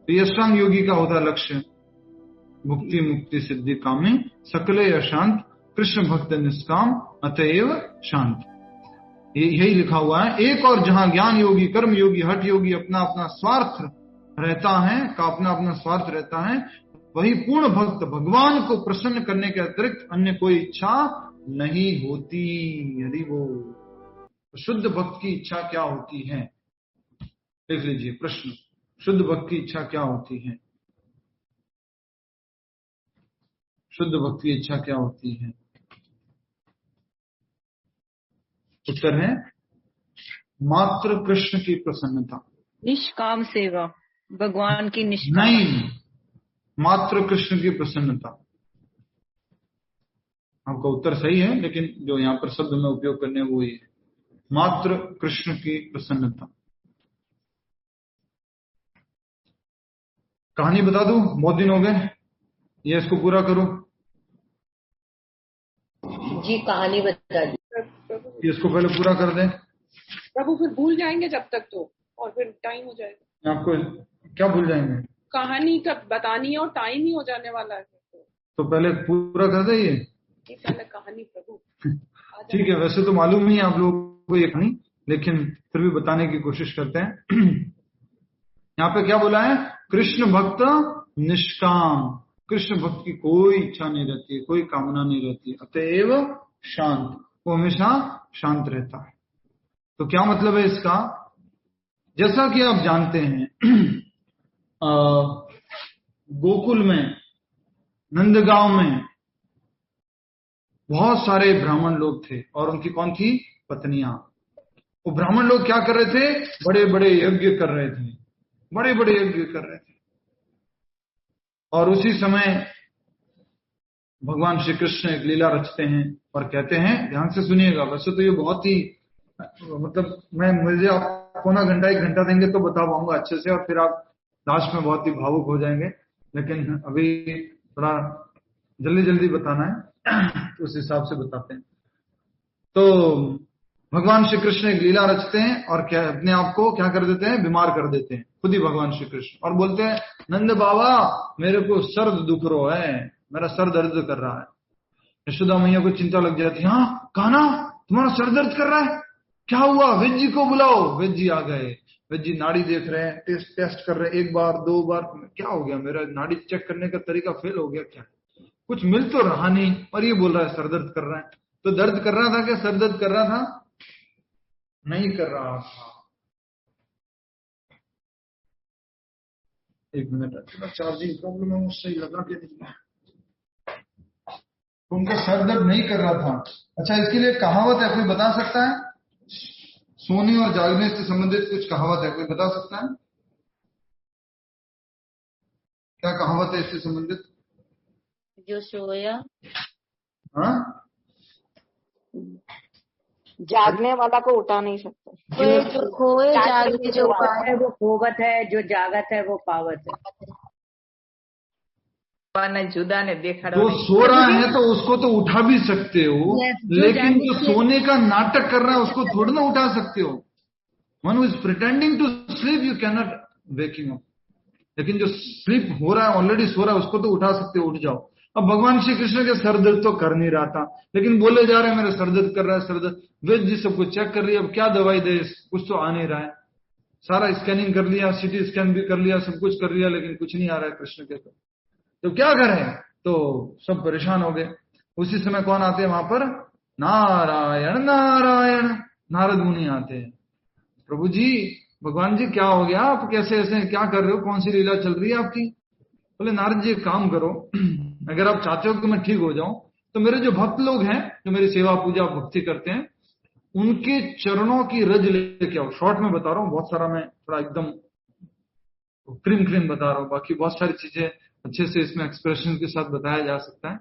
तो ये अष्टांग योगी का होता लक्ष्य। भुक्ति मुक्ति सिद्धि कामी सकले अशांत, कृष्ण भक्त निष्काम अतएव शांत। यही लिखा हुआ है। एक और जहां ज्ञान योगी, कर्म योगी, हठ योगी अपना अपना स्वार्थ रहता है, का अपना अपना स्वार्थ रहता है, वही पूर्ण भक्त भगवान को प्रसन्न करने के अतिरिक्त अन्य कोई इच्छा नहीं होती। यदि वो शुद्ध भक्त की इच्छा क्या होती है, देख लीजिए प्रश्न, शुद्ध भक्त की इच्छा क्या होती है? शुद्ध भक्त की इच्छा क्या होती है? उत्तर है मात्र कृष्ण की प्रसन्नता,
निष्काम सेवा, भगवान की निष्काम
नहीं, मात्र कृष्ण की प्रसन्नता। आपका उत्तर सही है, लेकिन जो यहां पर शब्द में उपयोग करने वो ये, मात्र कृष्ण की प्रसन्नता। कहानी बता दूं, बहुत दिन हो गए, ये इसको पूरा करो
जी, कहानी बता दी।
इसको पहले पूरा कर दें
प्रभु, फिर भूल जाएंगे जब तक तो, और फिर टाइम हो जाएगा।
आपको क्या भूल जाएंगे?
कहानी कब बतानी है और टाइम ही हो जाने वाला है।
तो पहले पूरा कर दे ये
पहले कहानी प्रभु।
ठीक है, वैसे तो मालूम नहीं आप लोगों को ये कहानी, लेकिन फिर भी बताने की कोशिश करते हैं। यहाँ पे क्या बोला है? कृष्ण भक्त निष्काम, कृष्ण भक्त की कोई इच्छा नहीं रहती है, कोई कामना नहीं रहती है, अतएव शांत, वो हमेशा शांत रहता है। तो क्या मतलब है इसका? जैसा कि आप जानते हैं गोकुल में, नंदगांव में बहुत सारे ब्राह्मण लोग थे और उनकी कौन थी? पत्नियां। वो ब्राह्मण लोग क्या कर रहे थे? बड़े बड़े यज्ञ कर रहे थे, बड़े बड़े यज्ञ कर रहे थे। और उसी समय भगवान श्री कृष्ण एक लीला रचते हैं और कहते हैं, ध्यान से सुनिएगा, वैसे तो ये बहुत ही मतलब मुझे आप पौना घंटा 1 घंटा देंगे तो बता पाऊंगा अच्छे से, और फिर आप लास्ट में बहुत ही भावुक हो जाएंगे, लेकिन अभी थोड़ा जल्दी जल्दी बताना है तो उस हिसाब से बताते हैं। तो भगवान श्री कृष्ण एक लीला रचते हैं और क्या अपने आप को क्या कर देते हैं? बीमार कर देते हैं, खुद ही भगवान श्री कृष्ण, और बोलते हैं नंद बाबा मेरे को सर दुख रो है, मेरा सर दर्द कर रहा है। यशोदा मैया को चिंता लग जाती है, हाँ कान्हा तुम्हारा सर दर्द कर रहा है, क्या हुआ? वेद जी को बुलाओ। वेद जी आ गए, वेद जी नाड़ी देख रहे हैं, टेस्ट कर रहे हैं, 1 बार 2 बार, क्या हो गया? मेरा नाड़ी चेक करने का तरीका फेल हो गया क्या? कुछ मिल तो रहा नहीं, और ये बोल रहा है सर दर्द कर रहा है। तो दर्द कर रहा था क्या? सर दर्द कर रहा था? नहीं कर रहा था। 1 मिनट, चार्जिंग प्रॉब्लम है, मुझसे लगा के नहीं, उनका सर दर्द नहीं कर रहा था। अच्छा, इसके लिए कहावत है, कोई बता सकता है? सोने और जागने से संबंधित कुछ कहावत है, कोई बता सकता है? क्या कहावत है इससे संबंधित?
जो सोया,
हाँ,
जागने वाला को उठा नहीं सकता।
जो खोए जागे जो
है वो खोवत है, जो जागत है वो पावत है। जुदा ने देखा,
जो सो रहा है तो उसको तो उठा भी सकते हो, लेकिन जो सोने का नाटक कर रहा है उसको थोड़ा ना उठा सकते हो। One who is pretending to sleep you can not waking up, लेकिन जो स्लीप हो रहा है, ऑलरेडी सो रहा है, उसको तो उठा सकते हो, उठ जाओ। अब भगवान श्री कृष्ण के सर दर्द तो कर नहीं रहा था, लेकिन बोले जा रहे हैं मेरा सर दर्द कर रहा है, सर दर्द। वेद जी सबको चेक कर लिया, अब क्या दवाई दे, कुछ तो आ नहीं रहा है। सारा स्कैनिंग कर लिया, सिटी स्कैन भी कर लिया, सब कुछ कर लिया, लेकिन कुछ नहीं आ रहा है कृष्ण के। तो क्या करें? तो सब परेशान हो गए। उसी समय कौन आते हैं वहां पर? नारायण नारायण, नारद मुनि आते हैं। प्रभु जी, भगवान जी क्या हो गया? आप कैसे ऐसे क्या कर रहे हो? कौन सी लीला चल रही है आपकी? बोले नारद जी एक काम करो, अगर आप चाहते हो कि मैं ठीक हो जाऊं तो मेरे जो भक्त लोग हैं, जो मेरी सेवा पूजा भक्ति करते हैं, उनके चरणों की रज लेके आओ। शॉर्ट में बता रहा हूँ, बहुत सारा मैं थोड़ा एकदम क्रीम बता रहा हूँ, बाकी बहुत सारी चीजें अच्छे से इसमें एक्सप्रेशन के साथ बताया जा सकता है।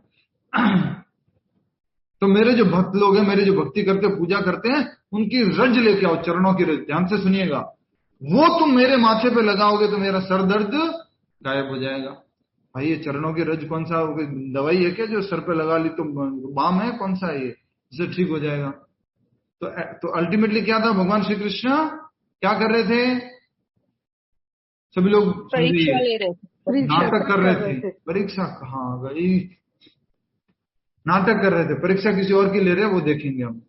तो मेरे जो भक्त लोग हैं, मेरे जो भक्ति करते पूजा करते हैं, उनकी रज लेके आओ, चरणों की रज। ध्यान से सुनिएगा, वो तुम मेरे माथे पे लगाओगे तो मेरा सर दर्द गायब हो जाएगा। भाई ये चरणों की रज कौन सा दवाई है क्या जो सर पे लगा ली तो बाम है? कौन सा है ये, इससे ठीक हो जाएगा? तो अल्टीमेटली क्या था? भगवान श्री कृष्ण क्या कर रहे थे? सभी लोग
परीक्षा ले रहे थे,
नाटक कर रहे थे। परीक्षा कहाँ गई? नाटक कर रहे थे, परीक्षा किसी और की ले रहे हैं, वो देखेंगे हम।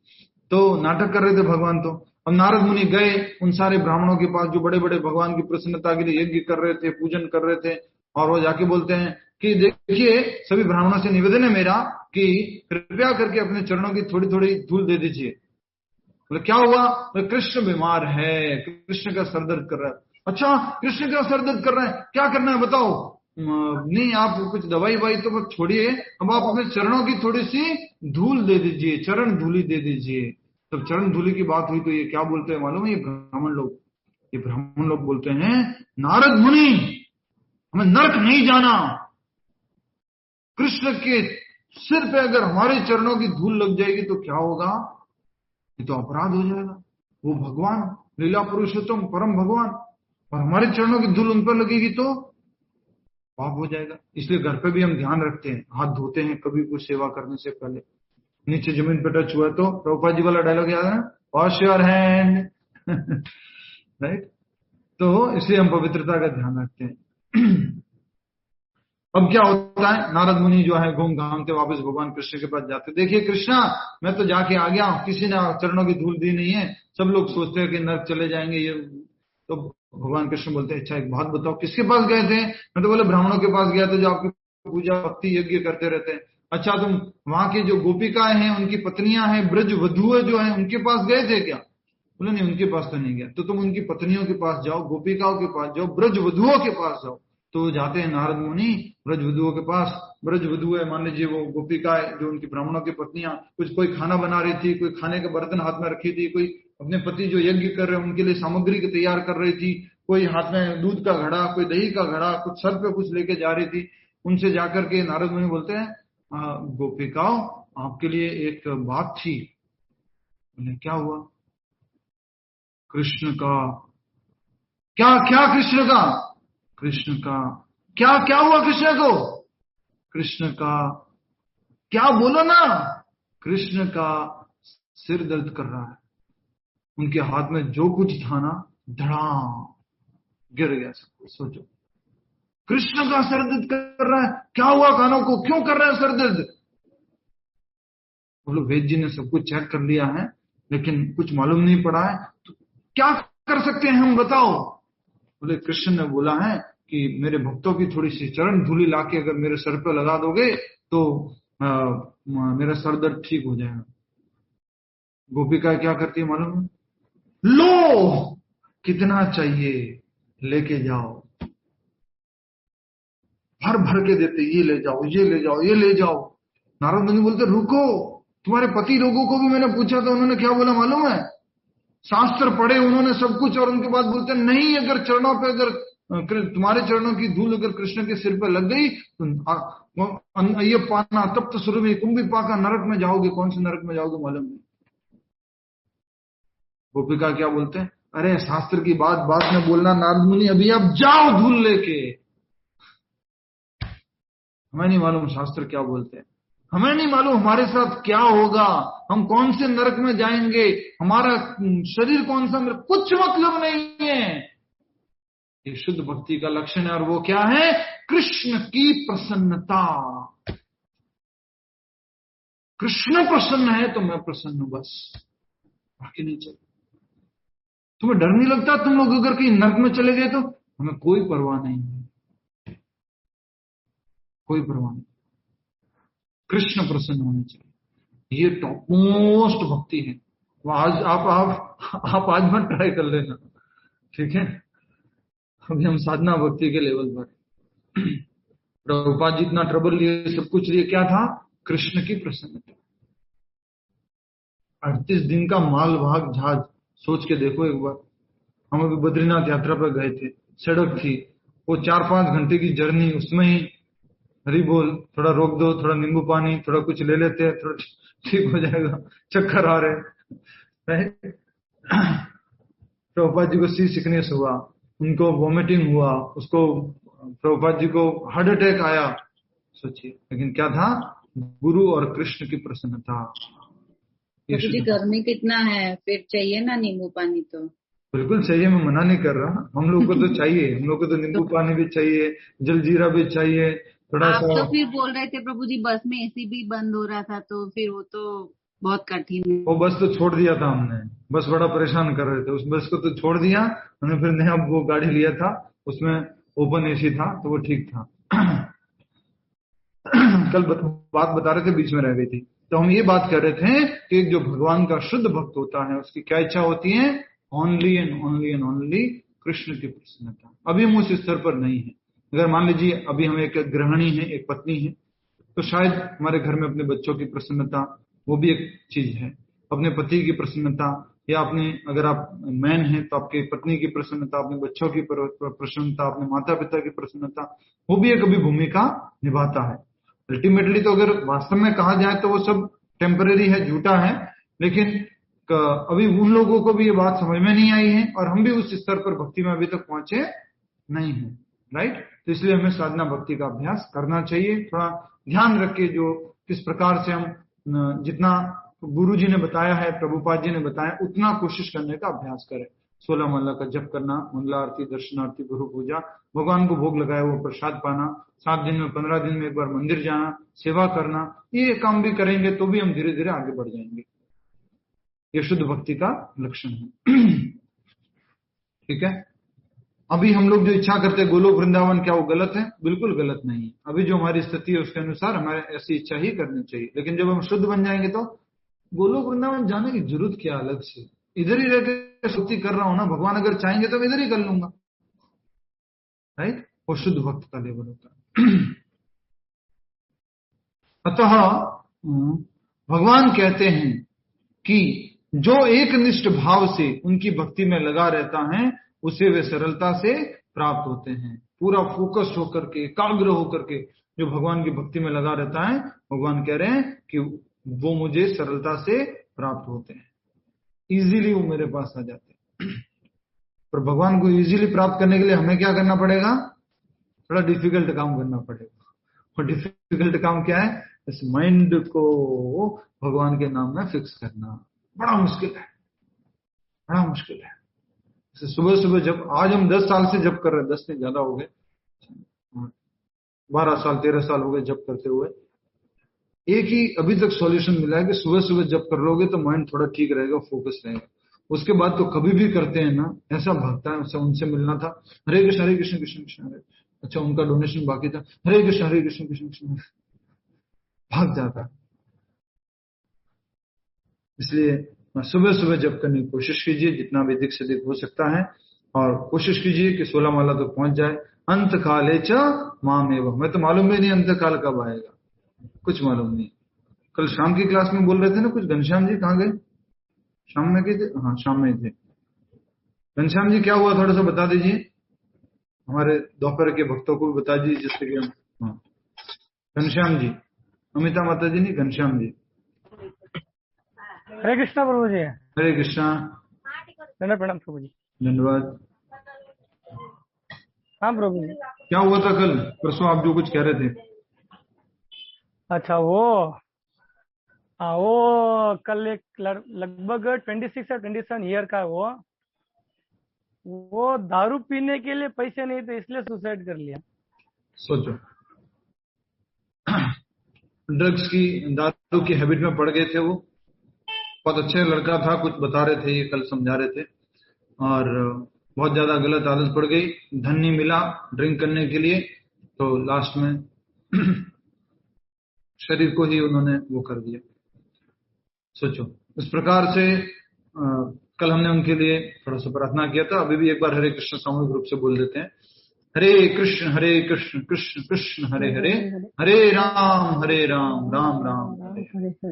तो नाटक कर रहे थे भगवान। तो अब नारद मुनि गए उन सारे ब्राह्मणों के पास जो बड़े बड़े भगवान की प्रसन्नता के लिए यज्ञ कर रहे थे, पूजन कर रहे थे, और वो जाके बोलते हैं कि देखिए सभी ब्राह्मणों से निवेदन है मेरा कि कृपया करके अपने चरणों की थोड़ी थोड़ी धूल दे दीजिए। बोले क्या हुआ? बोले कृष्ण बीमार है, कृष्ण का सर दर्द कर रहा है। अच्छा, कृष्ण का सर दर्द कर रहा है, क्या करना है बताओ? नहीं, आप कुछ दवाई वाई तो बस छोड़िए, अब आप अपने चरणों की थोड़ी सी धूल दे दीजिए, चरण धूली दे दीजिए। तब चरण धूली की बात हुई तो ये क्या बोलते हैं मालूम है? ये ब्राह्मण लोग बोलते हैं, नारद मुनि हमें नरक नहीं जाना, कृष्ण के सिर पे अगर हमारे चरणों की धूल लग जाएगी तो क्या होगा? ये तो अपराध हो जाएगा। वो भगवान, लीला पुरुषोत्तम परम भगवान, और हमारे चरणों की धूल उन पर लगेगी तो पाप हो जाएगा। इसलिए घर पे भी हम ध्यान रखते हैं, हाथ धोते हैं कभी कुछ सेवा करने से पहले। नीचे जमीन पे टच हुआ तो प्रभुपाद जी वाला डायलॉग याद है, वॉश योर हैंड, राइट? तो इसलिए हम पवित्रता का ध्यान रखते हैं। अब क्या होता है, नारद मुनि जो है घूम घाम के वापस भगवान कृष्ण के पास जाते। देखिए कृष्णा, मैं तो जाके आ गया, किसी ने चरणों की धूल दी नहीं है, सब लोग सोचते हैं कि नरक चले जाएंगे ये। तो भगवान कृष्ण बोलते हैं, अच्छा एक बात बताओ, किसके पास गए थे? मैं तो बोले ब्राह्मणों के पास गया था जो आपकी पूजा भक्ति यज्ञ करते रहते हैं। अच्छा, तुम वहां की जो गोपिकाएं हैं, उनकी पत्नियां हैं, ब्रज वधुएं जो हैं, उनके पास गए थे क्या? बोले नहीं, उनके पास तो नहीं गया। तो तुम उनकी पत्नियों के पास जाओ, गोपिकाओं के पास जाओ, ब्रज वधुओं के पास जाओ। तो जाते हैं नारद मुनि ब्रज वधुओं के पास। ब्रज वधुएं मान लीजिए वो गोपिकाएं जो उनकी ब्राह्मणों की पत्नियां, कुछ कोई खाना बना रही थी, कोई खाने का बर्तन हाथ में रखी थी, कोई अपने पति जो यज्ञ कर रहे हैं उनके लिए सामग्री तैयार कर रही थी, कोई हाथ में दूध का घड़ा, कोई दही का घड़ा, कुछ सर पे कुछ लेके जा रही थी। उनसे जाकर के नारद मुनि बोलते हैं, गोपिकाओं आपके लिए एक बात थी। बोले क्या हुआ? कृष्ण का क्या? क्या कृष्ण का? कृष्ण का क्या? क्या हुआ कृष्ण को? कृष्ण का क्या? बोलो ना। कृष्ण का सिर दर्द कर रहा है। उनके हाथ में जो कुछ था ना, धड़ाम गिर गया सब कुछ। सोचो, कृष्ण का सर दर्द कर रहा है, क्या हुआ कानों को, क्यों कर रहा है सर दर्द? बोलो वेद जी ने सब कुछ चेक कर लिया है लेकिन कुछ मालूम नहीं पड़ा है, तो क्या कर सकते हैं हम, बताओ। बोले कृष्ण ने बोला है कि मेरे भक्तों की थोड़ी सी चरण धूली लाके अगर मेरे सर पे लगा दोगे तो मेरा सर दर्द ठीक हो जाएगा। गोपिका क्या करती है मालूम है? लो कितना चाहिए लेके जाओ, भर भर के देते, ये ले जाओ, ये ले जाओ, ये ले जाओ। नारद मुनि बोलते रुको, तुम्हारे पति लोगों को भी मैंने पूछा था, उन्होंने क्या बोला मालूम है? शास्त्र पढ़े उन्होंने सब कुछ, और उनके बाद बोलते नहीं, अगर चरणों पे, अगर तुम्हारे चरणों की धूल अगर कृष्ण के सिर पे लग गई तो ये पाना तप्त स्वरूप में कुंभी पाका नरक में जाओगे। कौन से नरक में जाओगे मालूम नहीं। गोपिका क्या बोलते हैं, अरे शास्त्र की बात बाद में बोलना नारद मुनि, अभी आप जाओ धूल लेके। हमें नहीं मालूम शास्त्र क्या बोलते हैं, हमें नहीं मालूम हमारे साथ क्या होगा, हम कौन से नरक में जाएंगे, हमारा शरीर कौन सा, मेरा कुछ मतलब नहीं है। ये शुद्ध भक्ति का लक्षण है, और वो क्या है? कृष्ण की प्रसन्नता। कृष्ण प्रसन्न है तो मैं प्रसन्न हूं, बस, बाकी नहीं चाहिए। तुम्हें डर नहीं लगता तुम लोग अगर कहीं नरक में चले गए तो? हमें कोई परवाह नहीं है, कोई परवाह नहीं। कृष्ण प्रसन्न होने चाहिए, ये टॉप मोस्ट भक्ति है। वो आज आप आज मत ट्राई कर लेना, ठीक है? अभी हम साधना भक्ति के लेवल पर। प्रभुपाद जी इतना ट्रबल लिए, सब कुछ लिए, क्या था? कृष्ण की प्रसन्नता। 38 दिन का माल भाग जहाज, सोच के देखो एक बार। हम अभी बद्रीनाथ यात्रा पर गए थे, सड़क थी, वो 4-5 घंटे की जर्नी, उसमें ही हरी बोल, थोड़ा रोक दो, थोड़ा नींबू पानी, थोड़ा कुछ ले लेते हैं, थोड़ा ठीक हो जाएगा, चक्कर आ रहे। प्रभुपाद जी को सी सिकनेस हुआ, उनको वॉमिटिंग हुआ, उसको प्रभुपाद जी को हार्ट अटैक आया, सोचिए। लेकिन क्या था? गुरु और कृष्ण की प्रसन्नता।
जी गर्मी कितना है, फिर चाहिए ना नींबू पानी? तो
बिल्कुल चाहिए, मैं मना नहीं कर रहा, हम लोग को तो चाहिए, हम लोग को तो नींबू पानी भी चाहिए, जलजीरा भी चाहिए, थोड़ा सा।
आप तो फिर बोल रहे थे प्रभु जी बस में एसी भी बंद हो रहा था, तो फिर वो तो बहुत कठिन है।
वो बस तो छोड़ दिया था हमने, बस बड़ा परेशान कर रहे थे, उस बस को तो छोड़ दिया हमने, फिर नया वो गाड़ी लिया था, उसमें ओपन एसी था तो वो ठीक था। कल बात बता रहे थे, बीच में रह गई थी। तो हम ये बात कर रहे थे कि जो भगवान का शुद्ध भक्त होता है उसकी क्या इच्छा होती है? Only and only and only Krishna की प्रसन्नता। अभी हम उस स्तर पर नहीं है। अगर मान लीजिए अभी हम एक गृहिणी है, एक पत्नी है, तो शायद हमारे घर में अपने बच्चों की प्रसन्नता वो भी एक चीज है, अपने पति की प्रसन्नता, या अपने अगर आप मैन हैं तो आपके पत्नी की प्रसन्नता, अपने बच्चों की प्रसन्नता, अपने माता पिता की प्रसन्नता, वो भी एक अभी भूमिका निभाता है। अल्टीमेटली तो अगर वास्तव में कहा जाए तो वो सब टेम्पररी है, झूठा है, लेकिन अभी उन लोगों को भी ये बात समझ में नहीं आई है और हम भी उस स्तर पर भक्ति में अभी तक पहुंचे नहीं है। राइट? तो इसलिए हमें साधना भक्ति का अभ्यास करना चाहिए। थोड़ा ध्यान रखिए जो किस प्रकार से हम जितना गुरु जी ने बताया है, प्रभुपाद जी ने बताया, उतना कोशिश करने का अभ्यास करें। 16 माला का जप करना, मंगला आरती, दर्शनार्थी, गुरु पूजा, भगवान को भोग लगाया हुआ प्रसाद पाना, 7 दिन में 15 दिन में एक बार मंदिर जाना, सेवा करना, ये काम भी करेंगे तो भी हम धीरे धीरे आगे बढ़ जाएंगे। ये शुद्ध भक्ति का लक्षण है। ठीक है? अभी हम लोग जो इच्छा करते हैं गोलोक वृंदावन, क्या वो गलत है? बिल्कुल गलत नहीं है। अभी जो हमारी स्थिति है उसके अनुसार हमारे ऐसी इच्छा ही करनी चाहिए। लेकिन जब हम शुद्ध बन जाएंगे तो गोलोक वृंदावन जाने की जरूरत क्या अलग से? इधर ही रहकर स्तुति कर रहा हूं ना, भगवान अगर चाहेंगे तो मैं इधर ही कर लूंगा। राइट? वो शुद्ध भक्त का लेवल होता है। अतः भगवान कहते हैं कि जो एक निष्ठ भाव से उनकी भक्ति में लगा रहता है उसे वे सरलता से प्राप्त होते हैं। पूरा फोकस होकर के, एकाग्र होकर के जो भगवान की भक्ति में लगा रहता है, भगवान कह रहे हैं कि वो मुझे सरलता से प्राप्त होते हैं, इजीली वो मेरे पास आ जाते हैं। पर भगवान को इजीली प्राप्त करने के लिए हमें क्या करना पड़ेगा? थोड़ा डिफिकल्ट काम करना पड़ेगा। और डिफिकल्ट काम क्या है? इस माइंड को भगवान के नाम में फिक्स करना बड़ा मुश्किल है, बड़ा मुश्किल है। सुबह सुबह जब आज हम 10 साल से जब कर रहे हैं, 10 से ज्यादा हो गए, 12 साल 13 साल हो गए जब करते हुए, एक ही अभी तक सॉल्यूशन मिला है कि सुबह सुबह जब कर लोगे तो माइंड थोड़ा ठीक रहेगा, फोकस रहेगा। उसके बाद तो कभी भी करते हैं ना, ऐसा भागता है। उनसे मिलना था, हरे कृष्ण कृष्ण कृष्ण हरे, अच्छा उनका डोनेशन बाकी था, हरे कृष्ण कृष्ण कृष्ण, भाग जाता। इसलिए सुबह सुबह जब करने की कोशिश कीजिए, जितना भी अधिक से अधिक हो सकता है, और कोशिश कीजिए कि 16 माला तो पहुंच जाए। अंत काले च मामेव, मैं तो मालूम ही नहीं अंत काल कब आएगा, कुछ मालूम नहीं। कल शाम की क्लास में बोल रहे थे ना कुछ, घनश्याम जी कहाँ गए? शाम में गए थे? हाँ शाम में थे। घनश्याम जी क्या हुआ थोड़ा सा बता दीजिए, हमारे दोपहर के भक्तों को भी बता दीजिए, जिससे कि हम। हाँ घनश्याम जी, अमिता माता जी नहीं, घनश्याम जी।
हरे कृष्णा प्रभु जी।
हरे कृष्णा।
प्रणाम प्रभु जी।
धन्यवाद।
हाँ प्रभु जी।
क्या हुआ था कल परसों, आप जो कुछ कह रहे थे?
अच्छा वो कल एक लगभग 26 या 27 ईयर का वो दारू पीने के लिए पैसे नहीं थे, इसलिए सुसाइड कर लिया।
सोचो, ड्रग्स की, दारू की हैबिट में पड़ गए थे। वो बहुत अच्छा लड़का था, कुछ बता रहे थे, ये कल समझा रहे थे, और बहुत ज्यादा गलत आदत पड़ गई। धन नहीं मिला ड्रिंक करने के लिए, तो लास्ट में शरीर को ही उन्होंने वो कर दिया। सोचो, इस प्रकार से कल हमने उनके लिए थोड़ा सा प्रार्थना किया था। अभी भी एक बार हरे कृष्ण सामूहिक रूप से बोल देते हैं। हरे कृष्ण कृष्ण कृष्ण हरे हरे, हरे राम राम राम हरे हरे।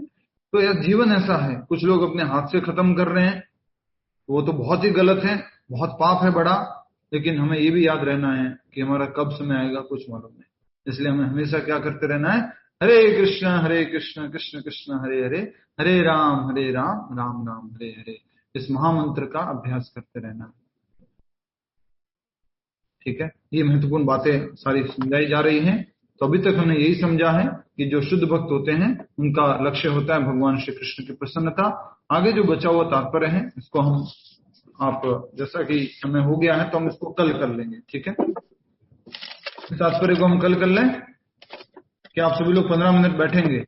तो यह जीवन ऐसा है, कुछ लोग अपने हाथ से खत्म कर रहे हैं, वो तो बहुत ही गलत है, बहुत पाप है बड़ा। लेकिन हमें ये भी याद रहना है कि हमारा कब समय आएगा कुछ मालूम नहीं। इसलिए हमें हमेशा क्या करते रहना है? हरे कृष्ण कृष्ण कृष्ण हरे हरे, हरे राम राम राम हरे हरे, इस महामंत्र का अभ्यास करते रहना है। ठीक है, ये महत्वपूर्ण बातें सारी समझाई जा रही हैं। तो अभी तक हमने यही समझा है कि जो शुद्ध भक्त होते हैं उनका लक्ष्य होता है भगवान श्री कृष्ण की प्रसन्नता। आगे जो बचा हुआ तात्पर्य है इसको हम, आप जैसा कि समय हो गया है तो हम इसको कल कर लेंगे। ठीक है, तात्पर्य को हम कल कर लें। क्या आप सभी लोग 15 मिनट बैठेंगे?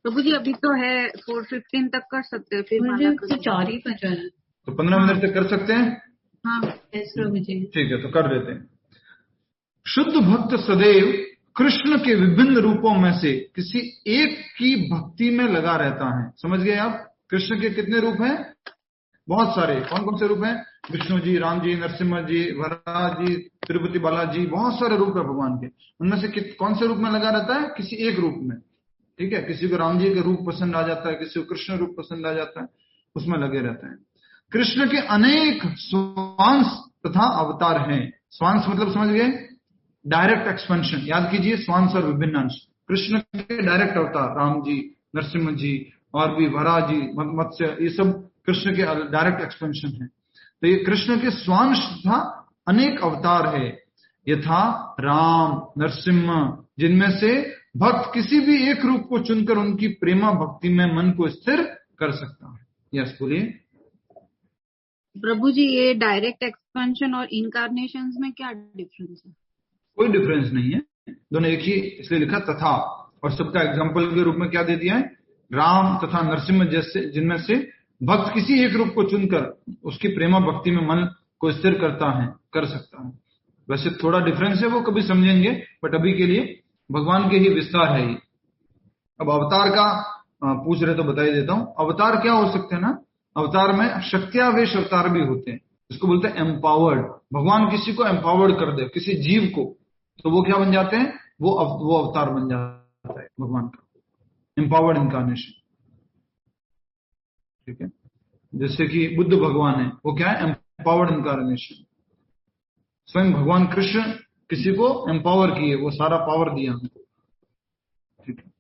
प्रभु जी अभी तो है 4:15 तक कर सकते हैं, फिर माला
तो 4 ही बजा है।
तो 15 मिनट तक कर सकते हैं।
हाँ
प्रभु जी।
ठीक है, तो कर देते हैं। शुद्ध भक्त सदैव कृष्ण के विभिन्न रूपों में से किसी एक की भक्ति में लगा रहता है। समझ गए आप? कृष्ण के कितने रूप हैं? बहुत सारे। कौन कौन से रूप हैं? विष्णु जी, राम जी, नरसिम्हा जी, वरराज जी, तिरुपति बालाजी, बहुत सारे रूप है भगवान के। उनमें से कौन से रूप में लगा रहता है? किसी एक रूप में। ठीक है, किसी को राम जी का रूप पसंद आ जाता है, किसी को कृष्ण रूप पसंद आ जाता है, उसमें लगे रहते हैं। कृष्ण के अनेक स्वांश तथा अवतार हैं। स्वांश मतलब समझ गए? Direct expansion. याद कीजिए, स्वांश और विभिन्न अंश। कृष्ण के डायरेक्ट अवतार राम जी, नरसिम्हा जी, और भी वराह जी, मत्स्य, ये सब कृष्ण के डायरेक्ट एक्सपेंशन है। तो ये कृष्ण के स्वांश तथा अनेक अवतार है, यथा राम, नरसिम्हा, जिनमें से भक्त किसी भी एक रूप को चुनकर उनकी प्रेमा भक्ति में मन को स्थिर कर सकता है। यस, बोलिए।
प्रभु जी, ये डायरेक्ट एक्सपेंशन और इनकारनेशन में क्या डिफरेंस है?
कोई डिफरेंस नहीं है, दोनों एक ही, इसलिए लिखा तथा। और सबका एग्जाम्पल के रूप में क्या दे दिया है? राम तथा नरसिम्हा जैसे, जिनमें से भक्त किसी एक रूप को चुनकर उसकी प्रेमा भक्ति में मन को स्थिर करता है, कर सकता है। वैसे थोड़ा डिफरेंस है, वो कभी समझेंगे, बट अभी के लिए भगवान के ही विस्तार है ये। अब अवतार का पूछ रहे तो बता ही देता हूं। अवतार क्या हो सकते हैं ना? अवतार में शक्त्यावेश अवतार भी होते हैं, इसको बोलते हैं एम्पावर्ड। भगवान किसी को एम्पावर्ड कर दे, किसी जीव को, तो वो क्या बन जाते हैं? वो अवतार बन जाता है भगवान का, एम्पावर्ड इनकारनेशन। ठीक है, जैसे कि बुद्ध भगवान है, वो क्या है? Empowered incarnation. स्वयं भगवान कृष्ण किसी को एम्पावर किए, वो सारा पावर दिया हमको। ठीक है,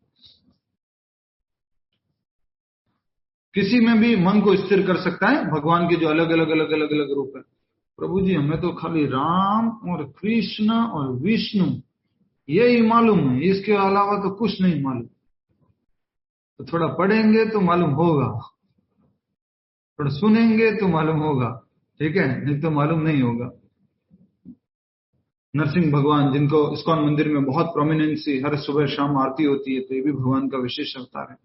किसी में भी मन को स्थिर कर सकता है भगवान के जो अलग अलग अलग अलग अलग रूप है। प्रभु जी, हमें तो खाली राम और कृष्ण और विष्णु यही मालूम है, इसके अलावा तो कुछ नहीं मालूम। तो थोड़ा पढ़ेंगे तो मालूम होगा, थोड़ा सुनेंगे तो मालूम होगा, ठीक है, नहीं तो मालूम नहीं होगा। नरसिंह भगवान, जिनको इस्कॉन मंदिर में बहुत प्रोमिनेंसी, हर सुबह शाम आरती होती है, तो ये भी भगवान का विशेष अवतार है।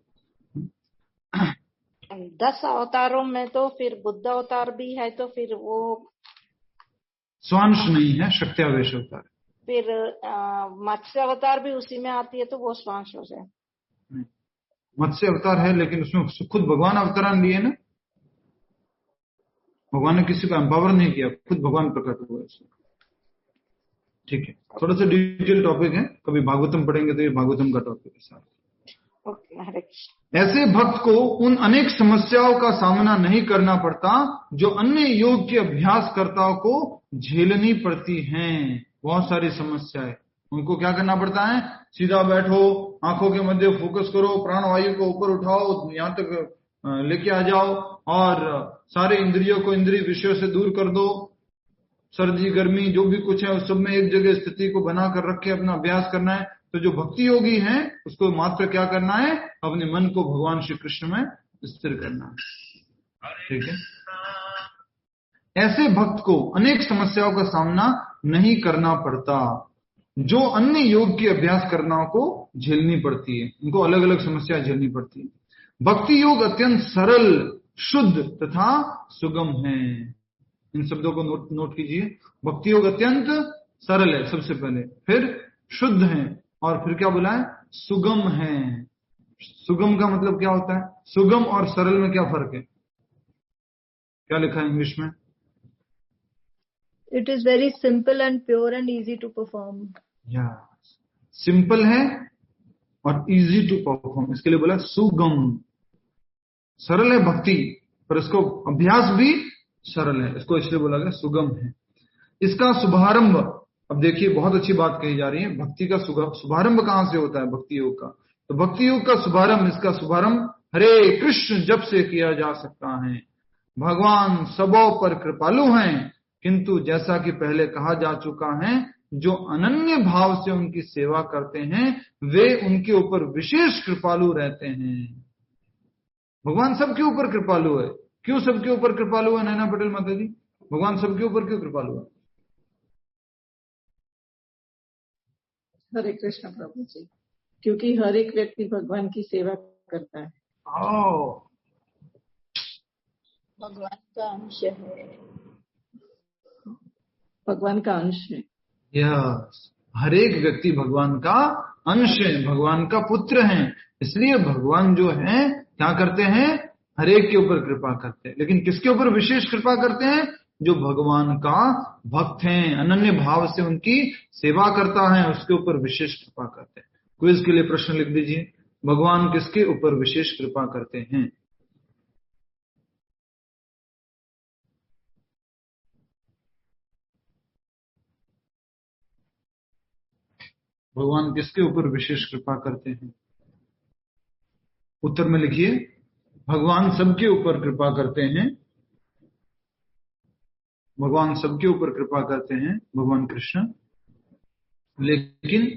10 अवतारों में तो फिर बुद्ध अवतार भी है, तो फिर वो
स्वांश नहीं है, शक्त्यावेश अवतार।
फिर मत्स्य अवतार भी उसी में आती है, तो वो स्वांश हो जाए।
मत्स्य अवतार है, लेकिन उसमें खुद भगवान अवतरण लिए ना, भगवान ने किसी को एम्पावर नहीं किया, खुद भगवान प्रकट हुआ इसमें। ठीक है, थोड़ा सा डिटेल टॉपिक है, कभी भागवतम पढ़ेंगे तो ये भागवतम का टॉपिक है साथ। ऐसे भक्त को उन अनेक समस्याओं का सामना नहीं करना पड़ता जो अन्य योग के अभ्यासकर्ताओं को झेलनी पड़ती हैं। बहुत सारी समस्याएं, उनको क्या करना पड़ता है? सीधा बैठो, आंखों के मध्य फोकस करो, प्राणवायु को ऊपर उठाओ, यहां तक लेके आ जाओ, और सारे इंद्रियों को इंद्रिय विषयों से दूर कर दो। सर्दी गर्मी जो भी कुछ है उस सब में एक जगह स्थिति को बना कर रख के अपना अभ्यास करना है। तो जो भक्ति योगी है उसको मात्र क्या करना है? अपने मन को भगवान श्री कृष्ण में स्थिर करना है। ठीक है, ऐसे भक्त को अनेक समस्याओं का सामना नहीं करना पड़ता जो अन्य योग के अभ्यास करना को झेलनी पड़ती है, उनको अलग अलग समस्याएं झेलनी पड़ती है। भक्ति योग अत्यंत सरल, शुद्ध तथा सुगम है। इन शब्दों को नोट कीजिए। भक्ति योग अत्यंत सरल है सबसे पहले, फिर शुद्ध है, और फिर क्या बोला है? सुगम है। सुगम का मतलब क्या होता है? सुगम और सरल में क्या फर्क है? क्या लिखा है इंग्लिश में?
It is very simple and pure and easy to perform.
या सिंपल है और इजी टू परफॉर्म, इसके लिए बोला सुगम। सरल है भक्ति, पर इसको अभ्यास भी सरल है, इसको इसलिए बोला गया सुगम है। इसका शुभारंभ, अब देखिए बहुत अच्छी बात कही जा रही है, भक्ति का शुभारंभ कहां से होता है? भक्ति योग का। तो भक्ति योग का शुभारंभ, इसका शुभारंभ हरे कृष्ण जप से किया जा सकता है। भगवान सबों पर कृपालु हैं, किंतु जैसा कि पहले कहा जा चुका है, जो अनन्य भाव से उनकी सेवा करते हैं वे उनके ऊपर विशेष कृपालु रहते हैं। भगवान सबके ऊपर कृपालु है। क्यों सबके ऊपर कृपालु है नैना पटेल माता जी? भगवान सबके ऊपर क्यों कृपालु है?
हरे कृष्ण प्रभु जी, क्योंकि हर एक व्यक्ति भगवान की सेवा
करता है। भगवान का अंश है, भगवान का अंश है।
यस, हर एक व्यक्ति भगवान का अंश है, भगवान का पुत्र है। इसलिए भगवान जो है क्या करते हैं, हर एक के ऊपर कृपा करते हैं। लेकिन किसके ऊपर विशेष कृपा करते हैं? जो भगवान का भक्त है, अनन्य भाव से उनकी सेवा करता है, उसके ऊपर विशेष कृपा करते हैं। क्विज के लिए प्रश्न लिख दीजिए, भगवान किसके ऊपर विशेष कृपा करते हैं? भगवान किसके ऊपर विशेष कृपा करते हैं? उत्तर में लिखिए, भगवान सबके ऊपर कृपा करते हैं। भगवान सबके ऊपर कृपा करते हैं, भगवान कृष्ण। लेकिन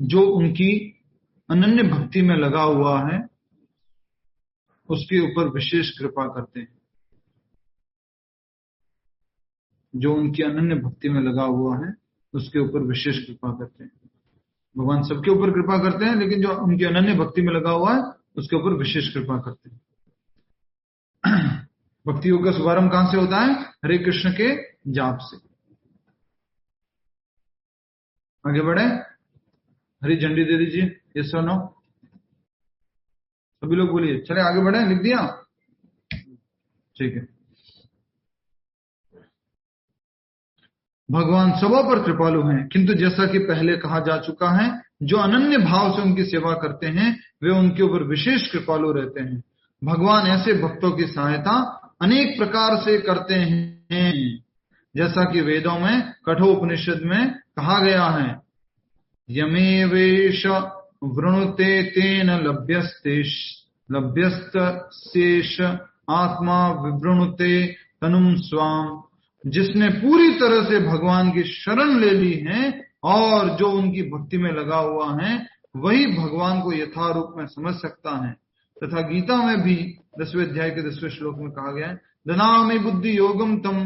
जो उनकी अनन्य भक्ति में लगा हुआ है उसके ऊपर विशेष कृपा करते हैं। जो उनकी अनन्य भक्ति में लगा हुआ है उसके ऊपर विशेष कृपा करते हैं। भगवान सबके ऊपर कृपा करते हैं, लेकिन जो उनकी अनन्य भक्ति में लगा हुआ है उसके ऊपर विशेष कृपा करते हैं। भक्ति योग का शुभारंभ कहां से होता है? हरे कृष्ण के जाप से। आगे बढ़े, हरी झंडी दे दीजिए, यस और नो, सभी लोग बोलिए। चले आगे बढ़े, लिख दिया? ठीक है। भगवान सबों पर कृपालु हैं, किंतु जैसा कि पहले कहा जा चुका है, जो अनन्य भाव से उनकी सेवा करते हैं वे उनके ऊपर विशेष कृपालु रहते हैं। भगवान ऐसे भक्तों की सहायता अनेक प्रकार से करते हैं, जैसा कि वेदों में कठोपनिषद में कहा गया है, यमेवेश वृणुते तेन लभ्यस्तशेष आत्मा विवृणुते तनुम स्वाम। जिसने पूरी तरह से भगवान की शरण ले ली है और जो उनकी भक्ति में लगा हुआ है वही भगवान को यथारूप में समझ सकता है। तथा गीता में भी 10वें अध्याय के 10वें श्लोक में कहा गया है, ददामि बुद्धि योगम तम।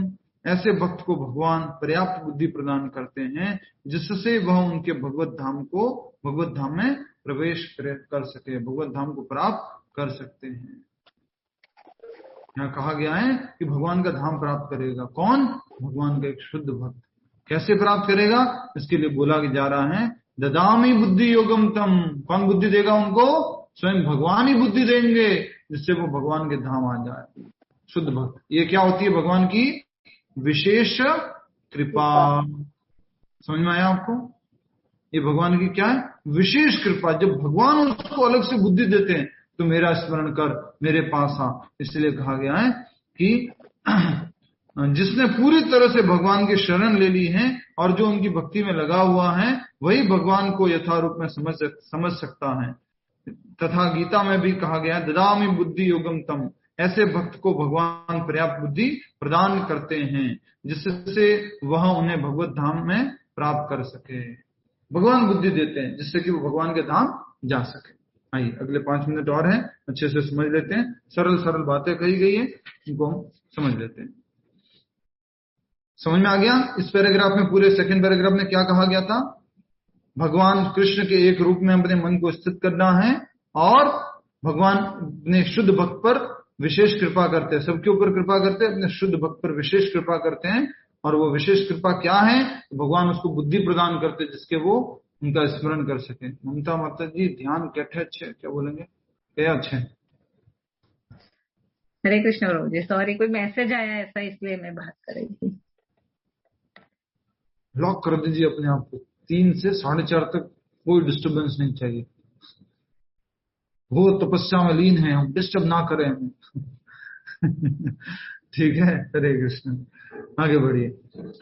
ऐसे भक्त को भगवान पर्याप्त बुद्धि प्रदान करते हैं जिससे वह उनके भगवत धाम में प्रवेश कर सके, भगवत धाम को प्राप्त कर सकते हैं। यहाँ कहा गया है कि भगवान का धाम प्राप्त करेगा कौन? भगवान का एक शुद्ध भक्त। कैसे प्राप्त करेगा? इसके लिए बोला जा रहा है, ददामि बुद्धि योगम तम। कौन बुद्धि देगा उनको? स्वयं भगवान ही बुद्धि देंगे, जिससे वो भगवान के धाम आ जाए। शुद्ध भक्त, ये क्या होती है? भगवान की विशेष कृपा। समझ में आया आपको? ये भगवान की क्या है? विशेष कृपा। जब भगवान उसको अलग से बुद्धि देते हैं तो मेरा स्मरण कर, मेरे पास आ। इसलिए कहा गया है कि जिसने पूरी तरह से भगवान की शरण ले ली है और जो उनकी भक्ति में लगा हुआ है वही भगवान को यथारूप में समझ सकता है। तथा गीता में भी कहा गया, ददामि बुद्धि योगम तम। ऐसे भक्त को भगवान पर्याप्त बुद्धि प्रदान करते हैं जिससे वह उन्हें भगवत धाम में प्राप्त कर सके। भगवान बुद्धि देते हैं जिससे कि वो भगवान के धाम जा सके। आइए अगले 5 मिनट और हैं, अच्छे से समझ लेते हैं। सरल सरल बातें कही गई है, इनको हम समझ लेते हैं। समझ में आ गया? इस पैराग्राफ में, पूरे सेकंड पैराग्राफ में क्या कहा गया था? भगवान कृष्ण के एक रूप में अपने मन को स्थित करना है और भगवान अपने शुद्ध भक्त पर विशेष कृपा करते हैं। सबके ऊपर कृपा करते हैं, अपने शुद्ध भक्त पर विशेष कृपा करते हैं। और वो विशेष कृपा क्या है? भगवान उसको बुद्धि प्रदान करते हैं जिसके वो उनका स्मरण कर सके। ममता माता जी, ध्यान कैठे अच्छे, क्या बोलेंगे? क्या अच्छे?
हरे कृष्ण प्रभु जी, सॉरी कोई मैसेज आया ऐसा, इसलिए मैं बात कर रही थी।
लॉक कर दीजिए अपने आप को, 3 से 4:30 तक कोई डिस्टर्बेंस नहीं चाहिए। वो तपस्या में लीन है, हम डिस्टर्ब ना करें हमें। ठीक है, हरे कृष्ण। आगे बढ़िए।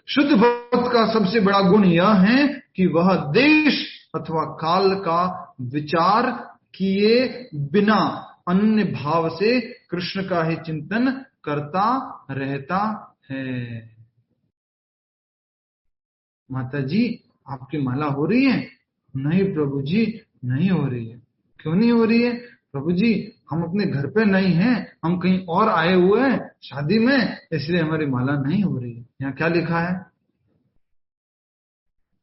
शुद्ध भक्त का सबसे बड़ा गुण यह है कि वह देश अथवा काल का विचार किए बिना अन्य भाव से कृष्ण का ही चिंतन करता रहता है। माता जी, आपकी माला हो रही है? नहीं प्रभु जी, नहीं हो रही है। क्यों नहीं हो रही है? प्रभु जी, हम अपने घर पे नहीं हैं, हम कहीं और आए हुए हैं शादी में, इसलिए हमारी माला नहीं हो रही है। यहाँ क्या लिखा है?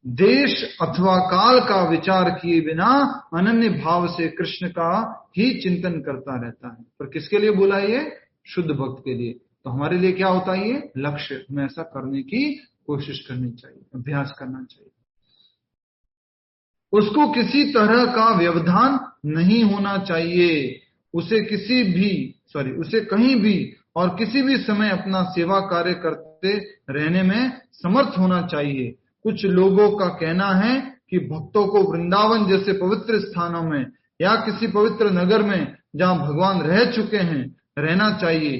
देश अथवा काल का विचार किए बिना अनन्य भाव से कृष्ण का ही चिंतन करता रहता है। पर किसके लिए बोला ये? शुद्ध भक्त के लिए। तो हमारे लिए क्या होता है ये? लक्ष्य। हमें ऐसा करने की कोशिश करनी चाहिए, अभ्यास करना चाहिए। उसको किसी तरह का व्यवधान नहीं होना चाहिए। उसे कहीं भी और किसी भी समय अपना सेवा कार्य करते रहने में समर्थ होना चाहिए। कुछ लोगों का कहना है कि भक्तों को वृंदावन जैसे पवित्र स्थानों में या किसी पवित्र नगर में जहां भगवान रह चुके हैं रहना चाहिए।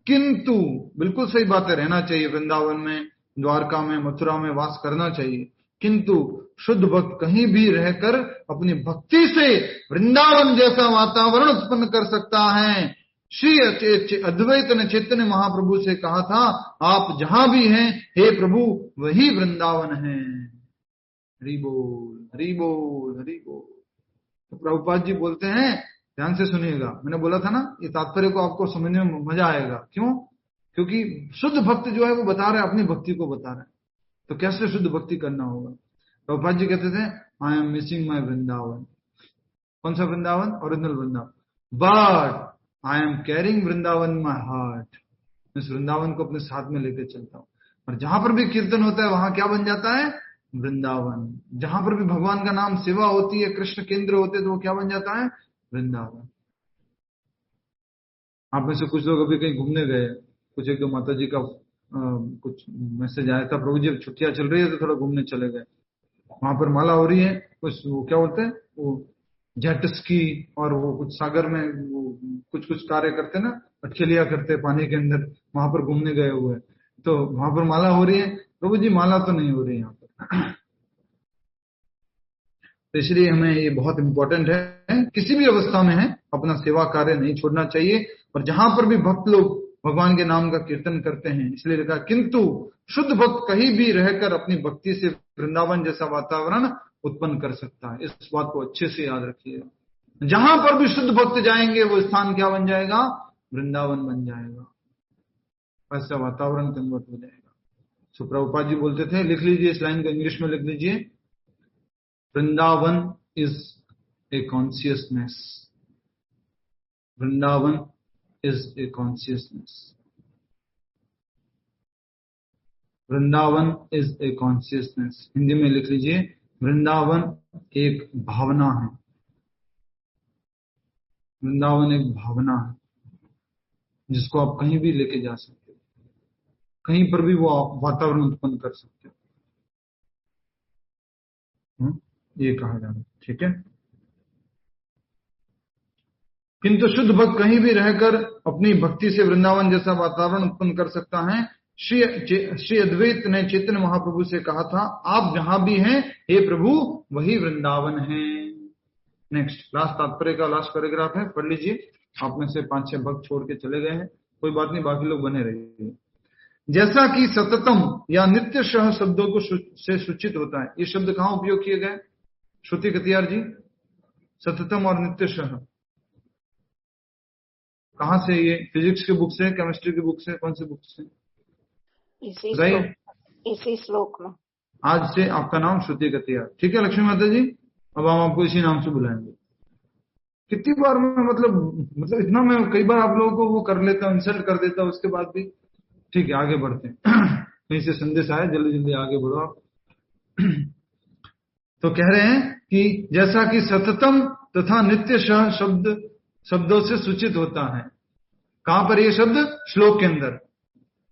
किंतु बिल्कुल सही बात है, रहना चाहिए, वृंदावन में, द्वारका में, मथुरा में वास करना चाहिए। किंतु शुद्ध भक्त कहीं भी रहकर अपनी भक्ति से वृंदावन जैसा वातावरण उत्पन्न कर सकता है। श्री अद्वैत ने चैतन्य महाप्रभु से कहा था, आप जहां भी हैं हे प्रभु वही वृंदावन है। हरि बोल, हरि बोल, हरि बोल। तो प्रभुपाद जी बोलते हैं, ध्यान से सुनिएगा, मैंने बोला था ना ये तात्पर्य को आपको समझने में मजा आएगा। क्यों? क्योंकि शुद्ध भक्त जो है वो बता रहा है, अपनी भक्ति को बता रहा है। तो कैसे शुद्ध भक्ति करना होगा? प्रभुपाद जी कहते थे, I am missing my Vrindavan. कौन सा Vrindavan? Original Vrindavan. But I am carrying Vrindavan in my heart. मैं इस वृंदावन को अपने साथ में लेकर चलता हूं। और जहां पर भी कीर्तन होता है वहां क्या बन जाता है? वृंदावन। जहां पर भी भगवान का नाम सेवा होती है, कृष्ण केंद्र होते हैं, तो वो क्या बन जाता है? वृंदावन। आप में से कुछ लोग अभी कहीं घूमने गए, कुछ एक दो माता जी का कुछ मैसेज आया था, प्रभु जी छुट्टियां चल रही है तो थोड़ा घूमने चले गए। वहां पर माला हो रही है, कुछ वो क्या बोलते हैं, वो जेट स्की और वो कुछ सागर में वो कुछ कुछ कार्य करते ना, अटकेलिया करते पानी के अंदर, वहां पर घूमने गए हुए। तो वहां पर माला हो रही है, प्रभु जी माला तो नहीं हो रही यहाँ पर। तो इसलिए हमें ये बहुत इंपॉर्टेंट है, किसी भी अवस्था में है अपना सेवा कार्य नहीं छोड़ना चाहिए। और जहां पर भी भक्त लोग भगवान के नाम का कीर्तन करते हैं, इसलिए लिखा, किंतु शुद्ध भक्त कहीं भी रहकर अपनी भक्ति से वृंदावन जैसा वातावरण उत्पन्न कर सकता है। इस बात को अच्छे से याद रखिएगा। जहां पर भी शुद्ध भक्त जाएंगे वो स्थान क्या बन जाएगा? वृंदावन बन जाएगा। ऐसा वातावरण कन्वर्ट हो जाएगा। सो प्रभुपाद जी बोलते थे, लिख लीजिए इस लाइन को, इंग्लिश में लिख लीजिए, Vrindavan is a consciousness. Vrindavan is a consciousness. Vrindavan is a consciousness. Hindi में लिख लीजिए, वृंदावन एक भावना है। वृंदावन एक भावना है जिसको आप कहीं भी लेके जा सकते हो, कहीं पर भी वो वातावरण उत्पन्न कर सकते हो। ये कहा जा रहा है, ठीक है। किंतु शुद्ध भक्त कहीं भी रहकर अपनी भक्ति से वृंदावन जैसा वातावरण उत्पन्न कर सकता है। श्री अद्वैत ने चैतन्य महाप्रभु से कहा था, आप जहां भी हैं हे प्रभु वही वृंदावन है। नेक्स्ट, लास्ट तात्पर्य का लास्ट पैराग्राफ है, पढ़ लीजिए। आप में से 5-6 भक्त छोड़ के चले गए हैं, कोई बात नहीं, बाकी लोग बने रहिए। जैसा कि सततम या नित्यशः शब्दों को से सूचित होता है। ये शब्द कहां उपयोग किए गए? श्रुति कतियार जी, सततम और नित्यशः कहां से? ये फिजिक्स की बुक से, केमिस्ट्री की बुक से, कौन सी बुक से?
इसी श्लोक में।
आज से आपका नाम श्रुति कतियार, ठीक है लक्ष्मी माता जी। अब हम आपको इसी नाम से बुलाएंगे। कितनी बार मैं मतलब इतना मैं कई बार आप लोगों को वो कर लेता हूँ, इंसल्ट कर देता हूँ, उसके बाद भी ठीक है आगे बढ़ते हैं। कहीं से संदेश आया, जल्दी जल्दी आगे बढ़ो आप। तो कह रहे हैं कि जैसा कि सततम तथा नित्य शब्दों से सूचित होता है। कहां पर ये शब्द? श्लोक के अंदर,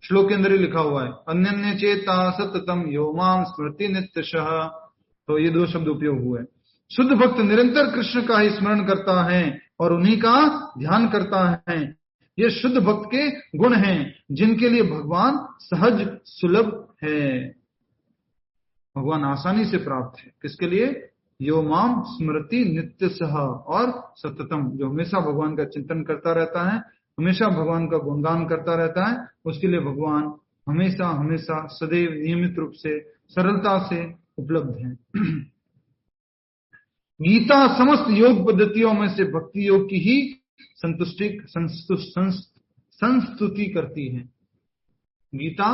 श्लोक के अंदर ही लिखा हुआ है, अन्यन्य चेता सततम यो माम स्मृति नित्यशः। तो ये 2 शब्द उपयोग हुए। शुद्ध भक्त निरंतर कृष्ण का ही स्मरण करता है और उन्हीं का ध्यान करता है। ये शुद्ध भक्त के गुण हैं जिनके लिए भगवान सहज सुलभ है। भगवान आसानी से प्राप्त है। किसके लिए? यो माम स्मृति नित्यशः और सततम, जो हमेशा भगवान का चिंतन करता रहता है, हमेशा भगवान का गुणगान करता रहता है, उसके लिए भगवान हमेशा हमेशा सदैव नियमित रूप से सरलता से उपलब्ध है। गीता समस्त योग पद्धतियों में से भक्ति योग की ही संस्तुति करती है। गीता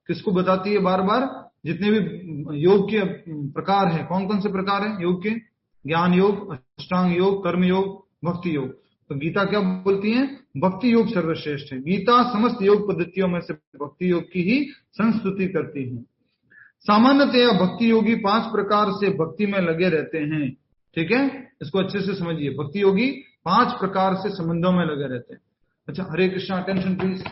किसको बताती है? बार बार जितने भी योग के प्रकार हैं, कौन कौन से प्रकार हैं योग के? ज्ञान योग, अष्टांग योग, कर्म योग, भक्ति योग। तो गीता क्या बोलती है? भक्ति योग सर्वश्रेष्ठ है। गीता समस्त योग पद्धतियों में से भक्ति योग की ही संस्तुति करती है। सामान्यतया भक्ति योगी 5 प्रकार से भक्ति में लगे रहते हैं। ठीक है, इसको अच्छे से समझिए। भक्ति योगी 5 प्रकार से संबंधों में लगे रहते हैं। अच्छा, हरे कृष्णा, अटेंशन प्लीज।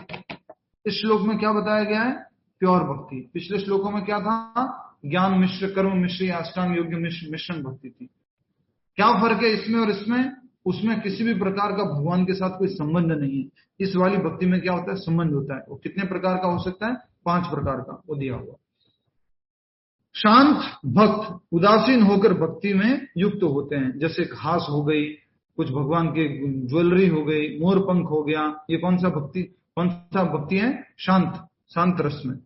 इस श्लोक में क्या बताया गया है? प्योर भक्ति। पिछले श्लोकों में क्या था? ज्ञान मिश्र, कर्म मिश्र या अष्टांग योग मिश्रण भक्ति थी। क्या फर्क है इसमें और इसमें? उसमें किसी भी प्रकार का भगवान के साथ कोई संबंध नहीं है। इस वाली भक्ति में क्या होता है? संबंध होता है। वो कितने प्रकार का हो सकता है? 5 प्रकार का, वो दिया हुआ। शांत भक्त उदासीन होकर भक्ति में युक्त होते हैं। जैसे घास हो गई, कुछ भगवान के ज्वेलरी हो गई, मोर पंख हो गया। ये कौन सा भक्ति है? शांत रस में।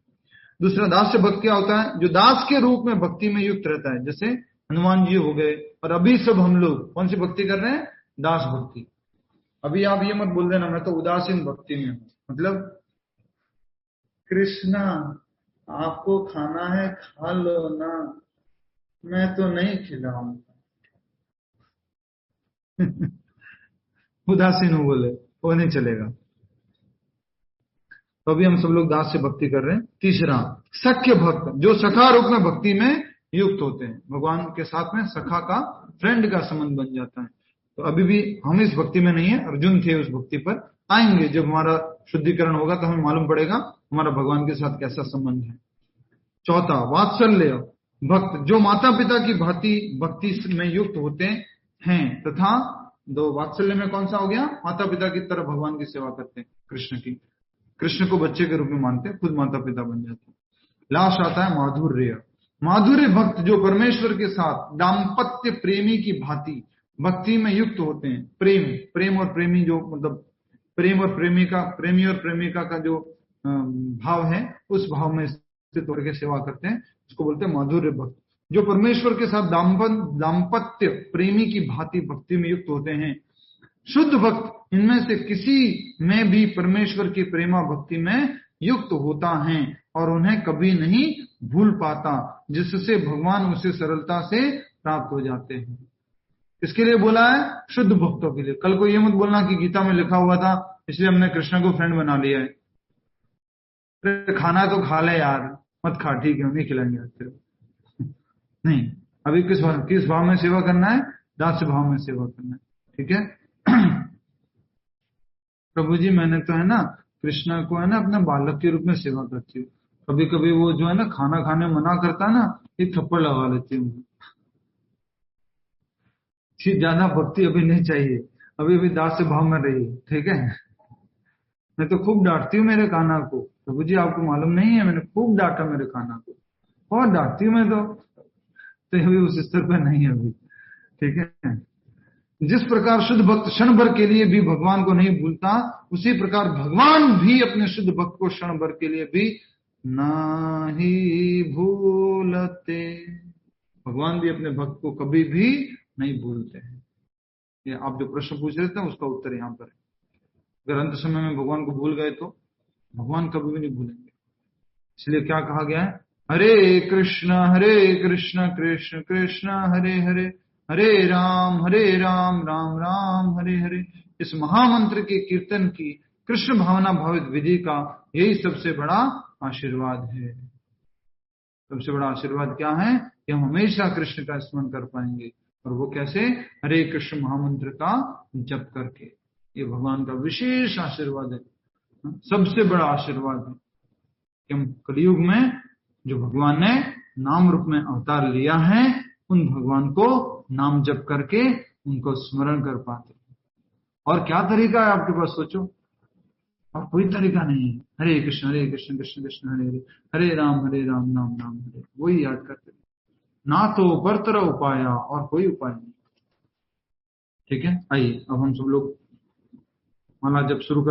दूसरा दास्य भक्त क्या होता है? जो दास के रूप में भक्ति में युक्त रहता है। जैसे हनुमान जी हो गए। और अभी सब हम लोग कौन सी भक्ति कर रहे हैं? दास भक्ति। अभी आप ये मत बोल देना मैं तो उदासीन भक्ति में हूं, मतलब कृष्णा आपको खाना है खा लो ना, मैं तो नहीं खिलाऊंगा। उदासीन हो बोले, वो नहीं चलेगा। तो अभी हम सब लोग दास से भक्ति कर रहे हैं। तीसरा सख्य भक्त, जो सखा रूप में भक्ति में युक्त होते हैं। भगवान के साथ में सखा का, फ्रेंड का संबंध बन जाता है। तो अभी भी हम इस भक्ति में नहीं है, अर्जुन थे उस भक्ति पर। आएंगे जब हमारा शुद्धिकरण होगा तो हमें मालूम पड़ेगा हमारा भगवान के साथ कैसा संबंध है। चौथा वात्सल्य भक्त, जो माता पिता की भांति भक्ति में युक्त होते हैं तथा दो वात्सल्य में कौन सा हो गया? माता पिता की तरह भगवान की सेवा करते हैं। कृष्ण को बच्चे के रूप में मानते हैं, खुद माता पिता बन जाते हैं। लास्ट आता है माधुर्य भक्त, जो परमेश्वर के साथ दाम्पत्य प्रेमी की भांति भक्ति में युक्त होते हैं। प्रेम और प्रेमी, जो मतलब प्रेम और प्रेमिका का जो भाव है, उस भाव में स्थित होकर सेवा करते हैं, उसको बोलते हैं माधुर्य भक्त। जो परमेश्वर के साथ दाम्पत्य प्रेमी की भांति भक्ति में युक्त होते हैं। शुद्ध भक्त इनमें से किसी में भी परमेश्वर की प्रेमा भक्ति में युक्त होता है और उन्हें कभी नहीं भूल पाता, जिससे भगवान उसे सरलता से प्राप्त हो जाते हैं। इसके लिए बोला है शुद्ध भक्तों के लिए। कल को ये मत बोलना कि गीता में लिखा हुआ था इसलिए हमने कृष्ण को फ्रेंड बना लिया है। खाना तो खा ले यार, मत खा, ठीक है नहीं खिलाएंगे फिर। नहीं, अभी किस भाव में सेवा करना है? दास्य भाव में सेवा करना है। ठीक है। प्रभु जी मैंने तो है ना कृष्ण को है ना अपने बालक के रूप में सेवा करती हूँ। कभी कभी वो जो है ना खाना खाने मना करता है ना, एक थप्पड़ लगा लेती हूँ। ज्यादा भक्ति अभी नहीं चाहिए, अभी दास्य भाव में रहिए। ठीक है। मैं तो खूब डांटती हूँ मेरे कान्हा को। प्रभु जी आपको मालूम नहीं है, मैंने खूब डांटा मेरे कान्हा को, बहुत डांटती हूँ मैं तो अभी उस स्तर पर नहीं है अभी। ठीक है। जिस प्रकार शुद्ध भक्त क्षण भर के लिए भी भगवान को नहीं भूलता, उसी प्रकार भगवान भी अपने शुद्ध भक्त को क्षण भर के लिए भी नहीं भूलते। भगवान भी अपने भक्त को कभी भी नहीं भूलते हैं। ये आप जो प्रश्न पूछ रहे थे उसका उत्तर यहाँ पर है। अगर अंत समय में भगवान को भूल गए तो भगवान कभी भी नहीं भूलेंगे। इसलिए क्या कहा गया है? हरे कृष्ण कृष्ण कृष्ण हरे हरे, हरे राम राम राम हरे हरे। इस महामंत्र के कीर्तन की कृष्ण भावना भावित विधि का यही सबसे बड़ा आशीर्वाद है। सबसे बड़ा आशीर्वाद क्या है? कि हम हमेशा कृष्ण का स्मरण कर पाएंगे। और वो कैसे? हरे कृष्ण महामंत्र का जप करके। ये भगवान का विशेष आशीर्वाद है, सबसे बड़ा आशीर्वाद है कि हम कलयुग में जो भगवान ने नाम रूप में अवतार लिया है, उन भगवान को नाम जप करके उनको स्मरण कर पाते। और क्या तरीका है आपके पास? सोचो, और कोई तरीका नहीं है। हरे कृष्ण कृष्ण कृष्ण हरे हरे, हरे राम राम राम हरे, वही याद करते। ना तो बरतर उपाय और कोई उपाय नहीं। ठीक है। आइए अब हम सब लोग माला जप शुरू कर